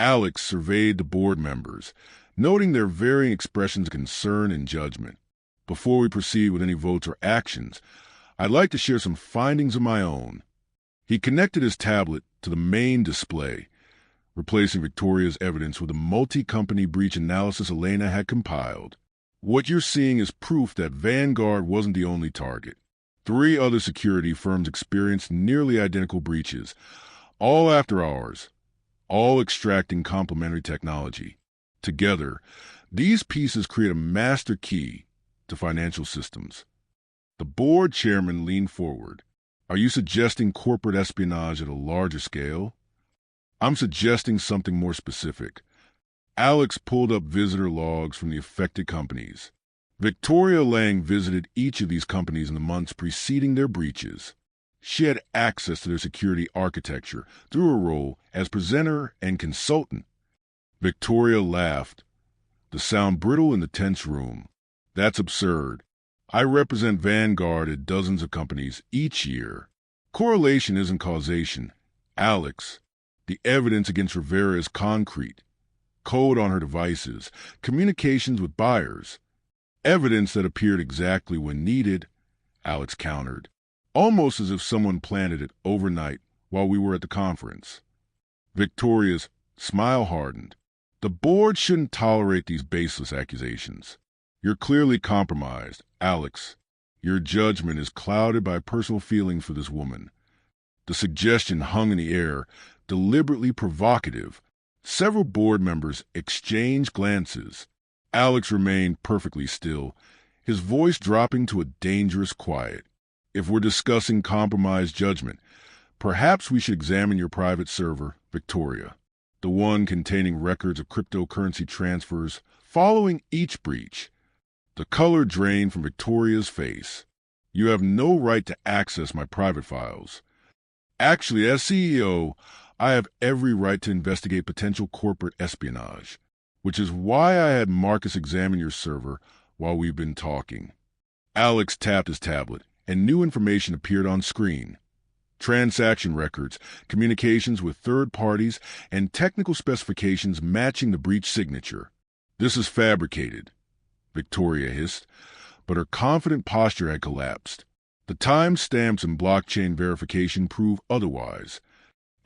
Alex surveyed the board members, noting their varying expressions of concern and judgment. Before we proceed with any votes or actions, I'd like to share some findings of my own. He connected his tablet to the main display, replacing Victoria's evidence with a multi-company breach analysis Elena had compiled. What you're seeing is proof that Vanguard wasn't the only target. 3 other security firms experienced nearly identical breaches, all after ours, all extracting complementary technology. Together, these pieces create a master key to financial systems. The board chairman leaned forward. Are you suggesting corporate espionage at a larger scale? I'm suggesting something more specific. Alex pulled up visitor logs from the affected companies. Victoria Lang visited each of these companies in the months preceding their breaches. She had access to their security architecture through her role as presenter and consultant. Victoria laughed, the sound brittle in the tense room. That's absurd. I represent Vanguard at dozens of companies each year. Correlation isn't causation. Alex, the evidence against Rivera is concrete. Code on her devices, communications with buyers. Evidence that appeared exactly when needed, Alex countered. almost as if someone planted it overnight while we were at the conference. Victoria's smile hardened. The board shouldn't tolerate these baseless accusations. You're clearly compromised, Alex. Your judgment is clouded by personal feelings for this woman. The suggestion hung in the air, deliberately provocative. Several board members exchanged glances. Alex remained perfectly still, his voice dropping to a dangerous quiet. If we're discussing compromised judgment, perhaps we should examine your private server, Victoria, the one containing records of cryptocurrency transfers following each breach. The color drained from Victoria's face. You have no right to access my private files. Actually, as CEO, I have every right to investigate potential corporate espionage, which is why I had Marcus examine your server while we've been talking. Alex tapped his tablet, and new information appeared on screen. Transaction records, communications with third parties, and technical specifications matching the breach signature. This is fabricated, Victoria hissed, but her confident posture had collapsed. The timestamps and blockchain verification prove otherwise.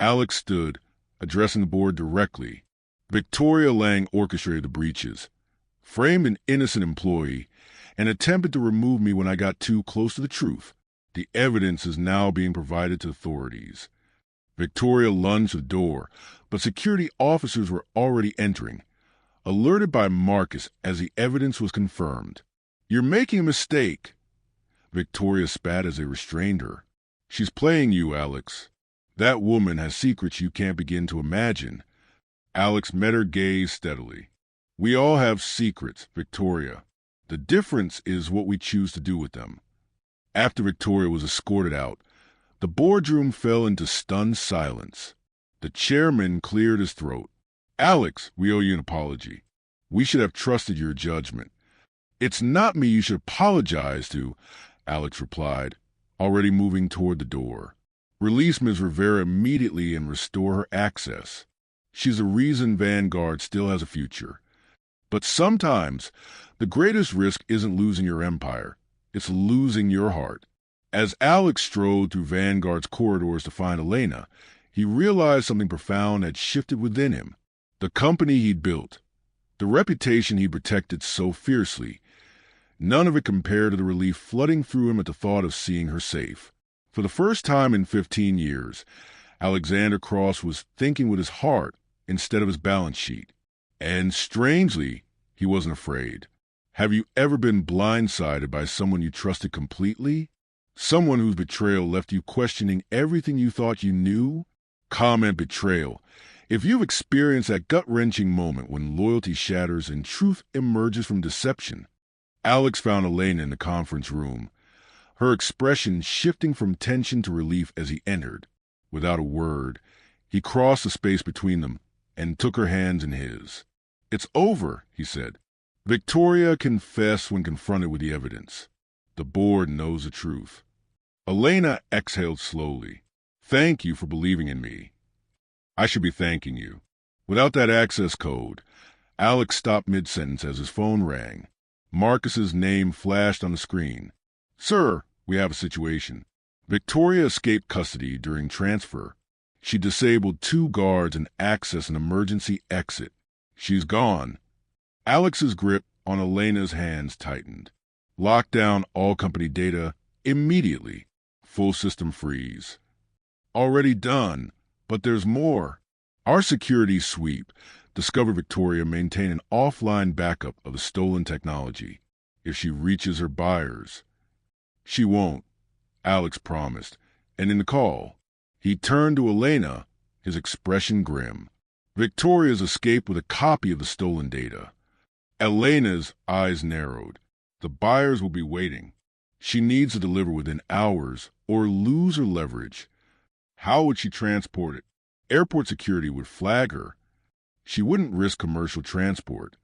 Alex stood, addressing the board directly. Victoria Lang orchestrated the breaches, framed an innocent employee, and attempted to remove me when I got too close to the truth. The evidence is now being provided to authorities. Victoria lunged to the door, but security officers were already entering, alerted by Marcus as the evidence was confirmed. You're making a mistake. Victoria spat as they restrained her. She's playing you, Alex. That woman has secrets you can't begin to imagine. Alex met her gaze steadily. We all have secrets, Victoria. The difference is what we choose to do with them. After Victoria was escorted out, the boardroom fell into stunned silence. The chairman cleared his throat. Alex, we owe you an apology. We should have trusted your judgment. It's not me you should apologize to, Alex replied, already moving toward the door. Release Ms. Rivera immediately and restore her access. She's the reason Vanguard still has a future. But sometimes, the greatest risk isn't losing your empire. It's losing your heart. As Alex strode through Vanguard's corridors to find Elena, he realized something profound had shifted within him. The company he'd built, the reputation he protected so fiercely, none of it compared to the relief flooding through him at the thought of seeing her safe. For the first time in 15 years, Alexander Cross was thinking with his heart instead of his balance sheet. And strangely, he wasn't afraid. Have you ever been blindsided by someone you trusted completely? Someone whose betrayal left you questioning everything you thought you knew? Comment betrayal. If you've experienced that gut-wrenching moment when loyalty shatters and truth emerges from deception. Alex found Elena in the conference room, her expression shifting from tension to relief as he entered. Without a word, he crossed the space between them and took her hands in his. It's over, he said. Victoria confessed when confronted with the evidence. The board knows the truth. Elena exhaled slowly. Thank you for believing in me. I should be thanking you. Without that access code, Alex stopped mid-sentence as his phone rang. Marcus's name flashed on the screen. Sir, we have a situation. Victoria escaped custody during transfer. She disabled 2 guards and accessed an emergency exit. She's gone. Alex's grip on Elena's hands tightened. Lock down all company data immediately. Full system freeze. Already done, but there's more. Our security sweep discovered Victoria maintain an offline backup of the stolen technology. If she reaches her buyers. She won't, Alex promised, and in the call, he turned to Elena, his expression grim. Victoria's escaped with a copy of the stolen data. Elena's eyes narrowed. The buyers will be waiting. She needs to deliver within hours or lose her leverage. How would she transport it? Airport security would flag her. She wouldn't risk commercial transport.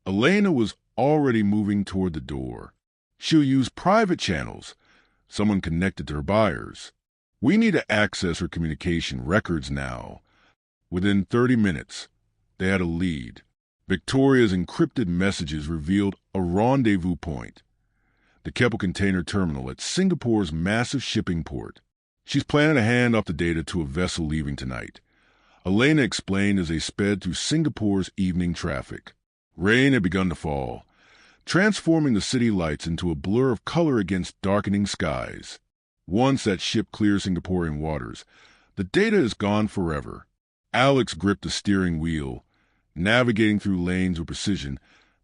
Elena was already moving toward the door. She'll use private channels, someone connected to her buyers. We need to access her communication records now. Within 30 minutes, they had a lead. Victoria's encrypted messages revealed a rendezvous point. the Keppel Container Terminal at Singapore's massive shipping port. She's planning to hand off the data to a vessel leaving tonight. Elena explained as they sped through Singapore's evening traffic. Rain had begun to fall, transforming the city lights into a blur of color against darkening skies. Once that ship clears Singaporean waters, the data is gone forever. Alex gripped the steering wheel, navigating through lanes with precision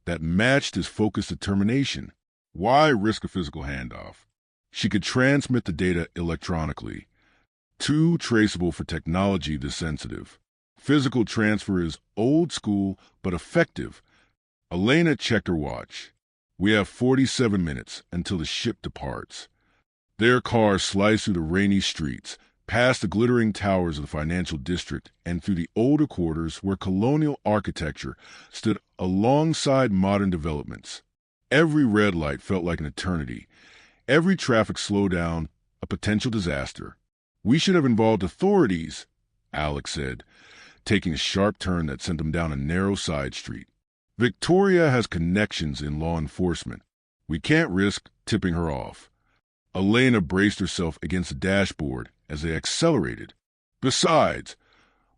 that matched his focused determination. Why risk a physical handoff? She could transmit the data electronically, too traceable for technology this sensitive. Physical transfer is old school but effective. Elena checked her watch. We have 47 minutes until the ship departs. Their car sliced through the rainy streets, past the glittering towers of the financial district and through the older quarters where colonial architecture stood alongside modern developments. Every red light felt like an eternity. Every traffic slowdown, a potential disaster. We should have involved authorities, Alex said, taking a sharp turn that sent them down a narrow side street. Victoria has connections in law enforcement. We can't risk tipping her off. Elena braced herself against the dashboard as they accelerated. Besides,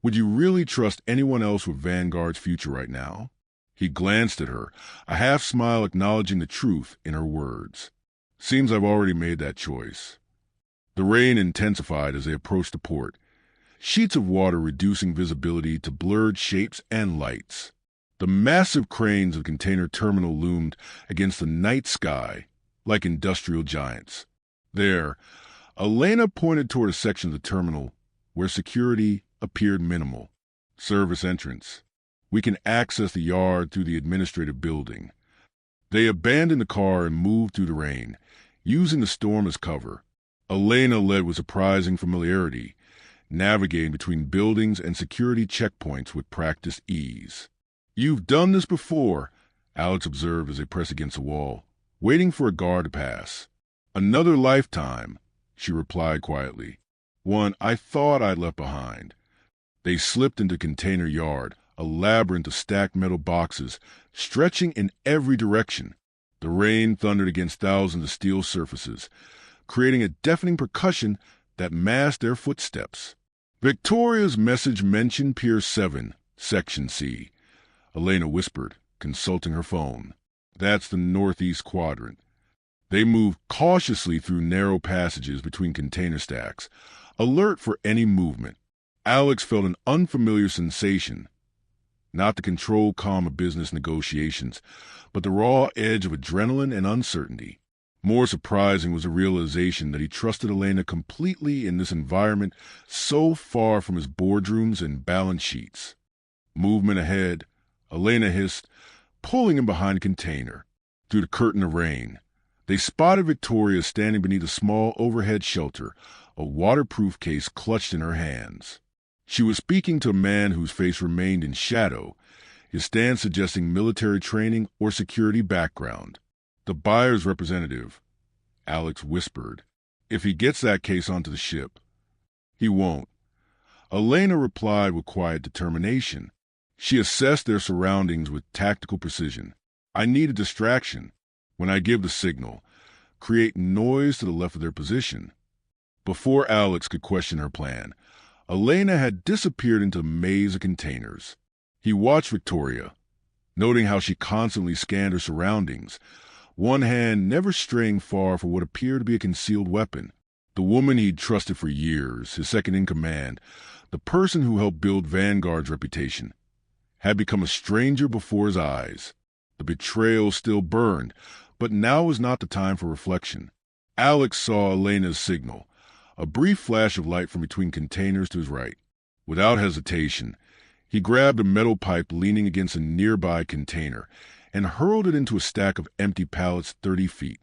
would you really trust anyone else with Vanguard's future right now? He glanced at her, a half smile acknowledging the truth in her words. Seems I've already made that choice. The rain intensified as they approached the port, sheets of water reducing visibility to blurred shapes and lights. The massive cranes of the container terminal loomed against the night sky like industrial giants. There, Elena pointed toward a section of the terminal where security appeared minimal. Service entrance. We can access the yard through the administrative building. They abandoned the car and moved through the rain, using the storm as cover. Elena led with surprising familiarity, navigating between buildings and security checkpoints with practiced ease. You've done this before, Alex observed as they pressed against the wall, waiting for a guard to pass. Another lifetime, she replied quietly. One I thought I'd left behind. They slipped into container yard, a labyrinth of stacked metal boxes, stretching in every direction. The rain thundered against thousands of steel surfaces, creating a deafening percussion that masked their footsteps. Victoria's message mentioned Pier 7, Section C. Elena whispered, consulting her phone. That's the northeast quadrant. They moved cautiously through narrow passages between container stacks, alert for any movement. Alex felt an unfamiliar sensation. Not the controlled calm of business negotiations, but the raw edge of adrenaline and uncertainty. More surprising was the realization that he trusted Elena completely in this environment so far from his boardrooms and balance sheets. Movement ahead, Elena hissed, pulling him behind a container. Through the curtain of rain, they spotted Victoria standing beneath a small overhead shelter, a waterproof case clutched in her hands. She was speaking to a man whose face remained in shadow, his stance suggesting military training or security background. The buyer's representative, Alex whispered. If he gets that case onto the ship. He won't. Elena replied with quiet determination. She assessed their surroundings with tactical precision. I need a distraction. When I give the signal, create noise to the left of their position. Before Alex could question her plan, Elena had disappeared into a maze of containers. He watched Victoria, noting how she constantly scanned her surroundings, one hand never straying far for what appeared to be a concealed weapon. The woman he'd trusted for years, his second in command, the person who helped build Vanguard's reputation, had become a stranger before his eyes. The betrayal still burned, but now was not the time for reflection. Alex saw Elena's signal, a brief flash of light from between containers to his right. Without hesitation, he grabbed a metal pipe leaning against a nearby container and hurled it into a stack of empty pallets 30 feet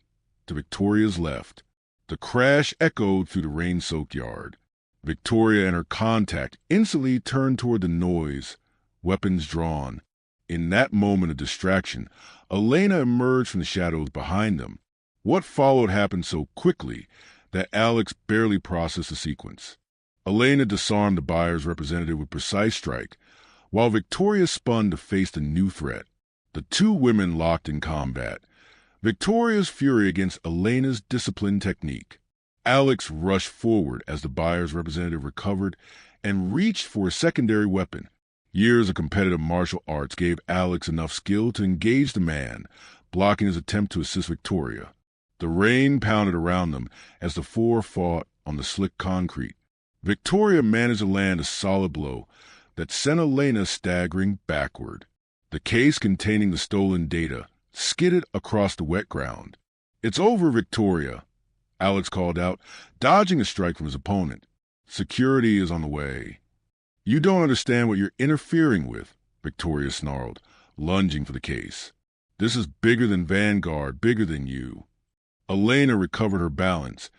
to Victoria's left. The crash echoed through the rain-soaked yard. Victoria and her contact instantly turned toward the noise, weapons drawn. In that moment of distraction, Elena emerged from the shadows behind them. What followed happened so quickly that Alex barely processed the sequence. Elena disarmed the buyer's representative with precise strike, while Victoria spun to face the new threat. The two women locked in combat. Victoria's fury against Elena's discipline technique. Alex rushed forward as the buyer's representative recovered and reached for a secondary weapon. Years of competitive martial arts gave Alex enough skill to engage the man, blocking his attempt to assist Victoria. The rain pounded around them as the four fought on the slick concrete. Victoria managed to land a solid blow that sent Elena staggering backward. The case containing the stolen data skidded across the wet ground. "It's over, Victoria," Alex called out, dodging a strike from his opponent. "Security is on the way." "You don't understand what you're interfering with," Victoria snarled, lunging for the case. "This is bigger than Vanguard, bigger than you." Elena recovered her balance,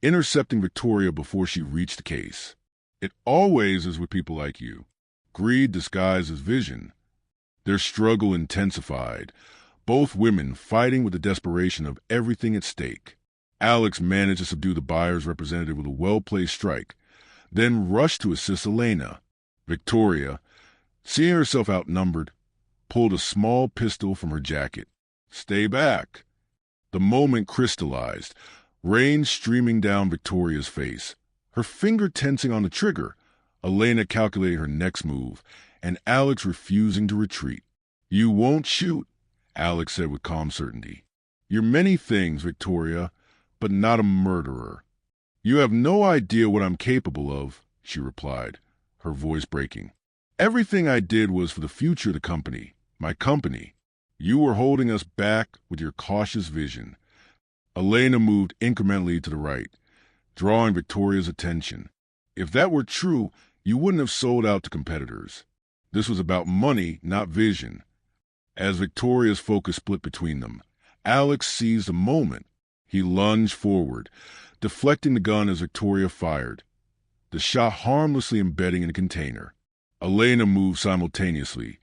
intercepting Victoria before she reached the case. "It always is with people like you. Greed disguised as vision." Their struggle intensified, both women fighting with the desperation of everything at stake. Alex managed to subdue the buyer's representative with a well-placed strike, then rushed to assist Elena. Victoria, seeing herself outnumbered, pulled a small pistol from her jacket. "Stay back." The moment crystallized, rain streaming down Victoria's face, her finger tensing on the trigger, Elena calculating her next move, and Alex refusing to retreat. "You won't shoot," Alex said with calm certainty. "You're many things, Victoria, but not a murderer." "You have no idea what I'm capable of," she replied, her voice breaking. "Everything I did was for the future of the company, my company. You were holding us back with your cautious vision." Elena moved incrementally to the right, drawing Victoria's attention. "If that were true, you wouldn't have sold out to competitors. This was about money, not vision." As Victoria's focus split between them, Alex seized the moment. He lunged forward, deflecting the gun as Victoria fired, the shot harmlessly embedding in the container. Elena moved simultaneously,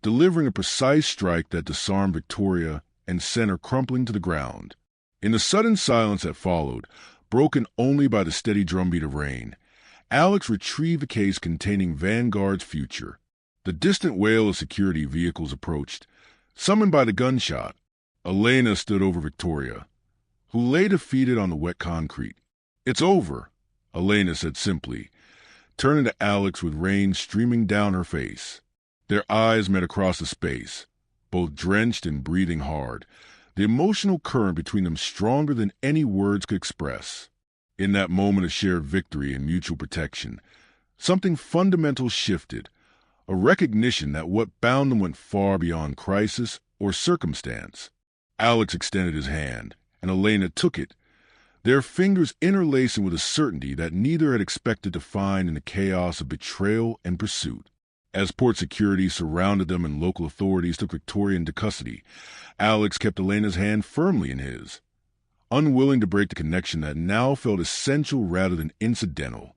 delivering a precise strike that disarmed Victoria and sent her crumpling to the ground. In the sudden silence that followed, broken only by the steady drumbeat of rain, Alex retrieved the case containing Vanguard's future. The distant wail of security vehicles approached, summoned by the gunshot. Elena stood over Victoria, who lay defeated on the wet concrete. "It's over," Elena said simply, turning to Alex with rain streaming down her face. Their eyes met across the space, both drenched and breathing hard, the emotional current between them stronger than any words could express. In that moment of shared victory and mutual protection, something fundamental shifted, a recognition that what bound them went far beyond crisis or circumstance. Alex extended his hand, and Elena took it, their fingers interlacing with a certainty that neither had expected to find in the chaos of betrayal and pursuit. As port security surrounded them and local authorities took Victoria into custody, Alex kept Elena's hand firmly in his, unwilling to break the connection that now felt essential rather than incidental.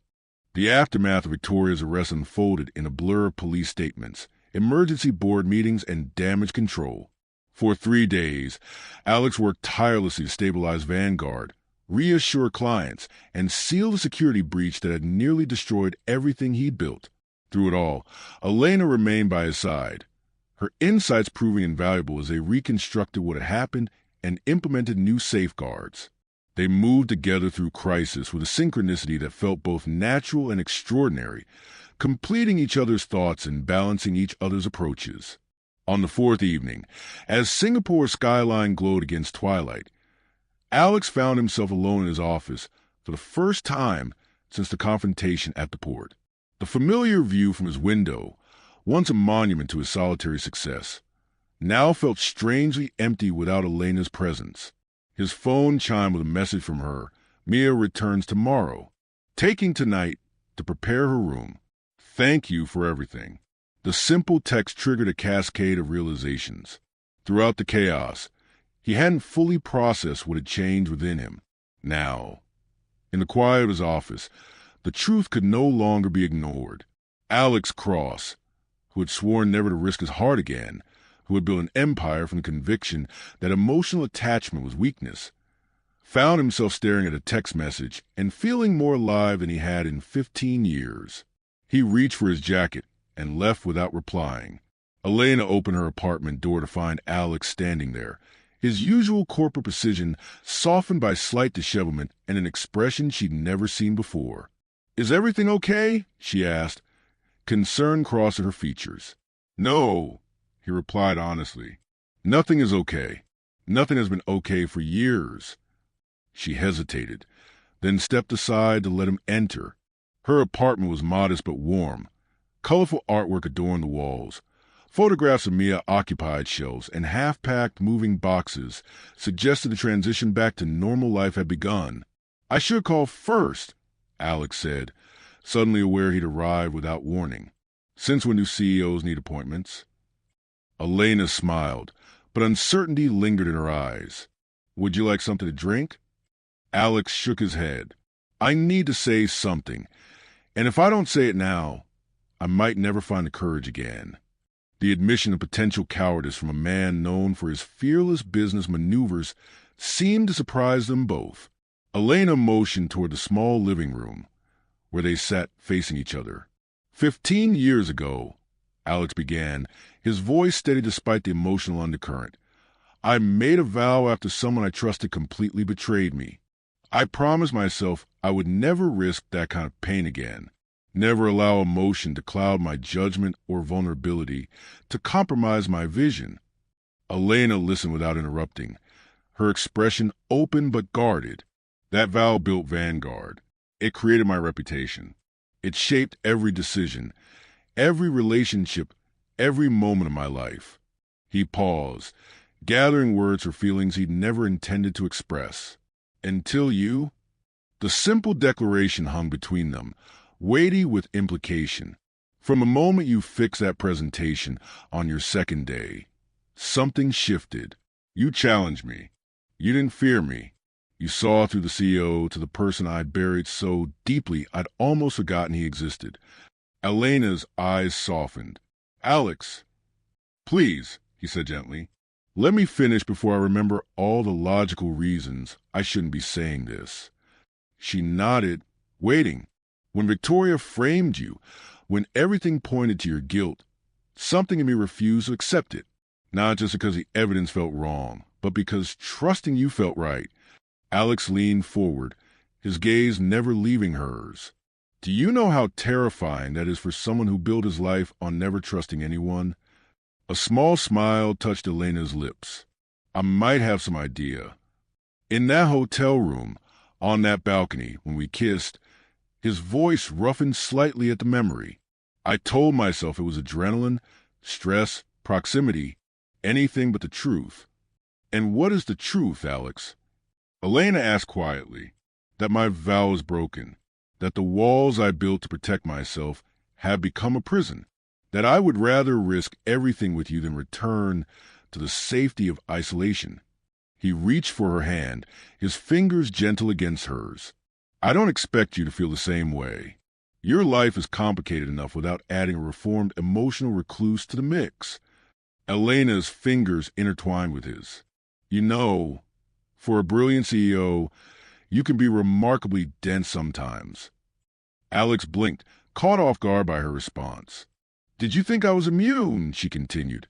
The aftermath of Victoria's arrest unfolded in a blur of police statements, emergency board meetings, and damage control. For 3 days, Alex worked tirelessly to stabilize Vanguard, reassure clients, and seal the security breach that had nearly destroyed everything he'd built. Through it all, Elena remained by his side, her insights proving invaluable as they reconstructed what had happened and implemented new safeguards. They moved together through crisis with a synchronicity that felt both natural and extraordinary, completing each other's thoughts and balancing each other's approaches. On the 4th evening, as Singapore's skyline glowed against twilight, Alex found himself alone in his office for the first time since the confrontation at the port. The familiar view from his window, once a monument to his solitary success, now felt strangely empty without Elena's presence. His phone chimed with a message from her. "Mia returns tomorrow. Taking tonight to prepare her room. Thank you for everything." The simple text triggered a cascade of realizations. Throughout the chaos, he hadn't fully processed what had changed within him. Now, in the quiet of his office, the truth could no longer be ignored. Alex Cross, who had sworn never to risk his heart again, who had built an empire from the conviction that emotional attachment was weakness, found himself staring at a text message and feeling more alive than he had in 15 years. He reached for his jacket and left without replying. Elena opened her apartment door to find Alex standing there, his usual corporate precision softened by slight dishevelment and an expression she'd never seen before. "Is everything okay?" she asked. Concern crossed her features. "No," he replied honestly. "Nothing is okay. Nothing has been okay for years." She hesitated, then stepped aside to let him enter. Her apartment was modest but warm. Colorful artwork adorned the walls. Photographs of Mia occupied shelves, and half-packed moving boxes suggested the transition back to normal life had begun. "I should call first," Alex said, suddenly aware he'd arrived without warning. "Since when do CEOs need appointments?" Elena smiled, but uncertainty lingered in her eyes. "Would you like something to drink?" Alex shook his head. "I need to say something, and if I don't say it now, I might never find the courage again." The admission of potential cowardice from a man known for his fearless business maneuvers seemed to surprise them both. Elena motioned toward the small living room, where they sat facing each other. 15 years ago," Alex began, his voice steady despite the emotional undercurrent, "I made a vow after someone I trusted completely betrayed me. I promised myself I would never risk that kind of pain again. Never allow emotion to cloud my judgment or vulnerability to compromise my vision." Elena listened without interrupting, her expression open but guarded. "That vow built Vanguard. It created my reputation. It shaped every decision, every relationship, every moment of my life." He paused, gathering words for feelings he'd never intended to express. "Until you?" The simple declaration hung between them, weighty with implication. "From the moment you fixed that presentation on your second day, something shifted. You challenged me. You didn't fear me. You saw through the CEO to the person I'd buried so deeply I'd almost forgotten he existed." Elena's eyes softened. "Alex, please," he said gently, "let me finish before I remember all the logical reasons I shouldn't be saying this." She nodded, waiting. "When Victoria framed you, when everything pointed to your guilt, something in me refused to accept it. Not just because the evidence felt wrong, but because trusting you felt right." Alex leaned forward, his gaze never leaving hers. "Do you know how terrifying that is for someone who built his life on never trusting anyone?" A small smile touched Elena's lips. "I might have some idea. In that hotel room, on that balcony, when we kissed," his voice roughened slightly at the memory, "I told myself it was adrenaline, stress, proximity, anything but the truth." "And what is the truth, Alex?" Elena asked quietly. "That my vow is broken. That the walls I built to protect myself have become a prison. That I would rather risk everything with you than return to the safety of isolation." He reached for her hand, his fingers gentle against hers. "I don't expect you to feel the same way. Your life is complicated enough without adding a reformed emotional recluse to the mix." Elena's fingers intertwined with his. "You know, for a brilliant CEO, you can be remarkably dense sometimes." Alex blinked, caught off guard by her response. "Did you think I was immune?" she continued,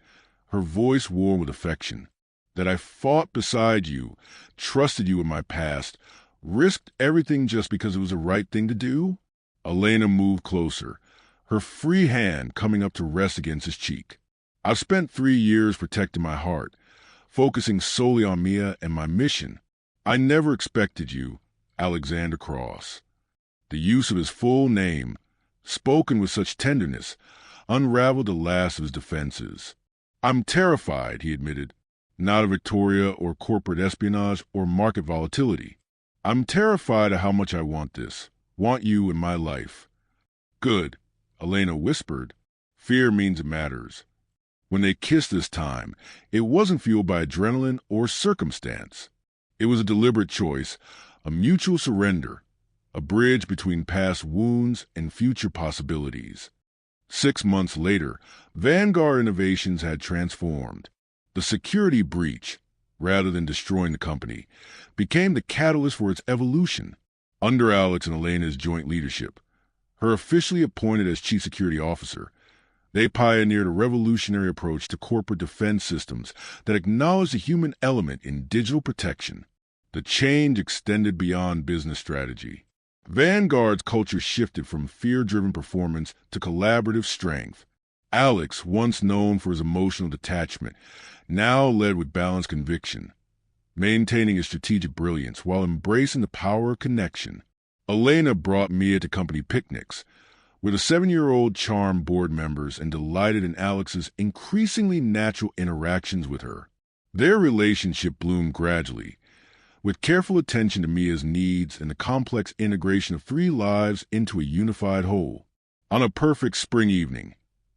her voice warm with affection. "That I fought beside you, trusted you in my past, risked everything just because it was the right thing to do?" Elena moved closer, her free hand coming up to rest against his cheek. "I've spent 3 years protecting my heart, focusing solely on Mia and my mission. I never expected you, Alexander Cross." The use of his full name, spoken with such tenderness, unraveled the last of his defenses. "I'm terrified," he admitted. "Not of Victoria or corporate espionage or market volatility. I'm terrified of how much I want this, want you in my life." "Good," Elena whispered. "Fear means it matters." When they kissed this time, it wasn't fueled by adrenaline or circumstance. It was a deliberate choice, a mutual surrender, a bridge between past wounds and future possibilities. 6 months later, Vanguard Innovations had transformed. The security breach, rather than destroying the company, became the catalyst for its evolution. Under Alex and Elena's joint leadership, her officially appointed as Chief Security Officer, They pioneered a revolutionary approach to corporate defense systems that acknowledged the human element in digital protection. The change extended beyond business strategy. Vanguard's culture shifted from fear-driven performance to collaborative strength. Alex, once known for his emotional detachment, now led with balanced conviction, maintaining his strategic brilliance while embracing the power of connection. Elena brought Mia to company picnics, where the 7-year-old charmed board members and delighted in Alex's increasingly natural interactions with her. Their relationship bloomed gradually, with careful attention to Mia's needs and the complex integration of 3 lives into a unified whole. On a perfect spring evening,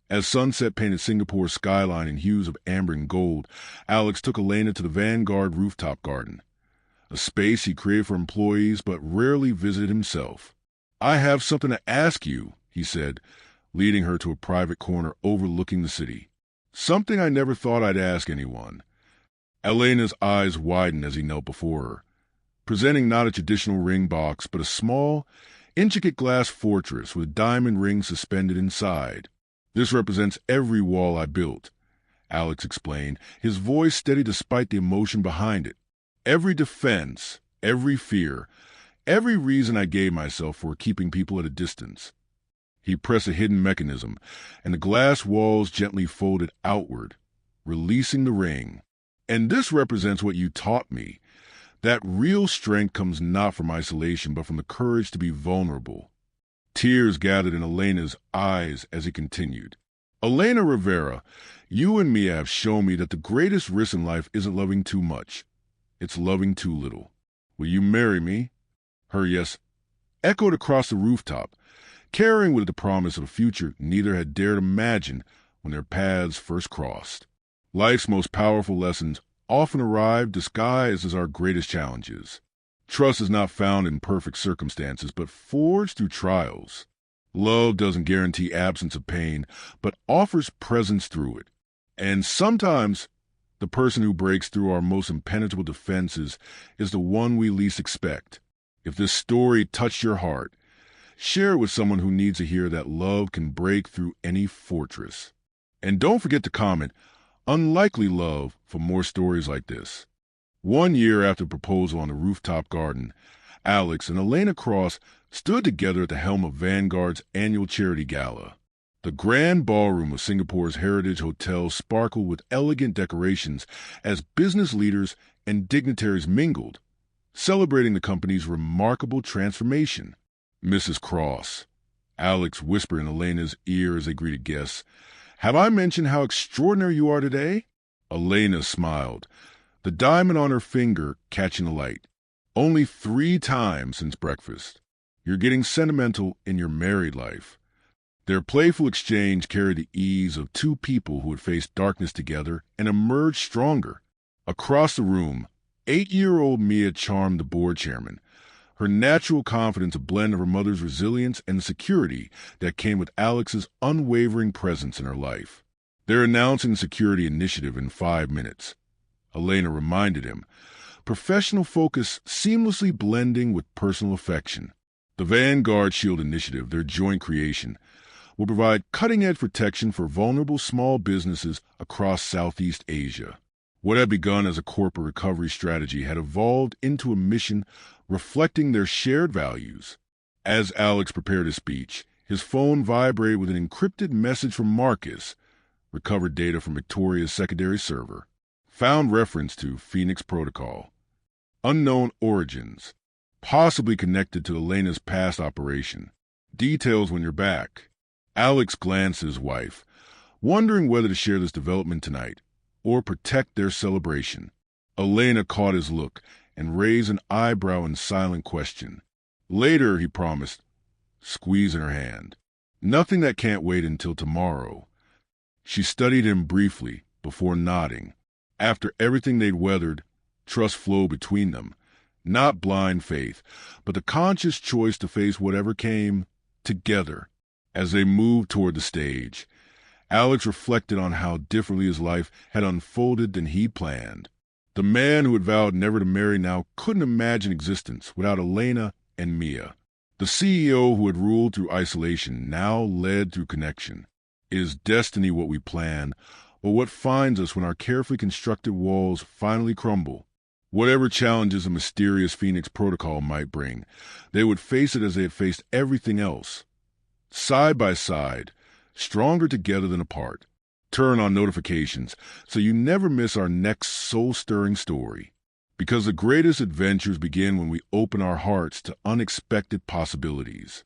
as sunset painted Singapore's skyline in hues of amber and gold, Alex took Elena to the Vanguard rooftop garden, a space he created for employees but rarely visited himself. "I have something to ask you," he said, leading her to a private corner overlooking the city. "Something I never thought I'd ask anyone." Elena's eyes widened as he knelt before her, presenting not a traditional ring box but a small, intricate glass fortress with diamond rings suspended inside. "This represents every wall I built," Alex explained, his voice steady despite the emotion behind it. "Every defense, every fear, every reason I gave myself for keeping people at a distance." He pressed a hidden mechanism, and the glass walls gently folded outward, releasing the ring. "And this represents what you taught me, that real strength comes not from isolation but from the courage to be vulnerable." Tears gathered in Elena's eyes as he continued. "Elena Rivera, you and Mia have shown me that the greatest risk in life isn't loving too much. It's loving too little. Will you marry me?" Her yes echoed across the rooftop, carrying with it the promise of a future neither had dared imagine when their paths first crossed. Life's most powerful lessons often arrive disguised as our greatest challenges. Trust is not found in perfect circumstances, but forged through trials. Love doesn't guarantee absence of pain, but offers presence through it. And sometimes, the person who breaks through our most impenetrable defenses is the one we least expect. If this story touched your heart, share it with someone who needs to hear that love can break through any fortress. And don't forget to comment "Unlikely Love" for more stories like this. 1 year after the proposal on the rooftop garden, Alex and Elena Cross stood together at the helm of Vanguard's annual charity gala. The grand ballroom of Singapore's Heritage Hotel sparkled with elegant decorations as business leaders and dignitaries mingled, celebrating the company's remarkable transformation. "Mrs. Cross," Alex whispered in Elena's ear as they greeted guests, "have I mentioned how extraordinary you are today?" Elena smiled, the diamond on her finger catching the light. "Only 3 times since breakfast. You're getting sentimental in your married life." Their playful exchange carried the ease of 2 people who had faced darkness together and emerged stronger. Across the room, 8-year-old Mia charmed the board chairman, her natural confidence a blend of her mother's resilience and the security that came with Alex's unwavering presence in her life. "They're announcing the security initiative in 5 minutes," Elena reminded him, professional focus seamlessly blending with personal affection. The Vanguard Shield Initiative, their joint creation, will provide cutting-edge protection for vulnerable small businesses across Southeast Asia. What had begun as a corporate recovery strategy had evolved into a mission reflecting their shared values. As Alex prepared his speech, his phone vibrated with an encrypted message from Marcus, recovered data from Victoria's secondary server. Found reference to Phoenix Protocol. Unknown origins, possibly connected to Elena's past operation. Details when you're back. Alex glanced at his wife, wondering whether to share this development tonight or protect their celebration. Elena caught his look and raised an eyebrow in silent question. "Later," he promised, squeezing her hand. "Nothing that can't wait until tomorrow." She studied him briefly before nodding. After everything they'd weathered, trust flowed between them. Not blind faith, but the conscious choice to face whatever came together. As they moved toward the stage, Alex reflected on how differently his life had unfolded than he'd planned. The man who had vowed never to marry now couldn't imagine existence without Elena and Mia. The CEO who had ruled through isolation now led through connection. Is destiny what we plan, or what finds us when our carefully constructed walls finally crumble? Whatever challenges a mysterious Phoenix protocol might bring, they would face it as they had faced everything else. Side by side, stronger together than apart. Turn on notifications so you never miss our next soul-stirring story. Because the greatest adventures begin when we open our hearts to unexpected possibilities.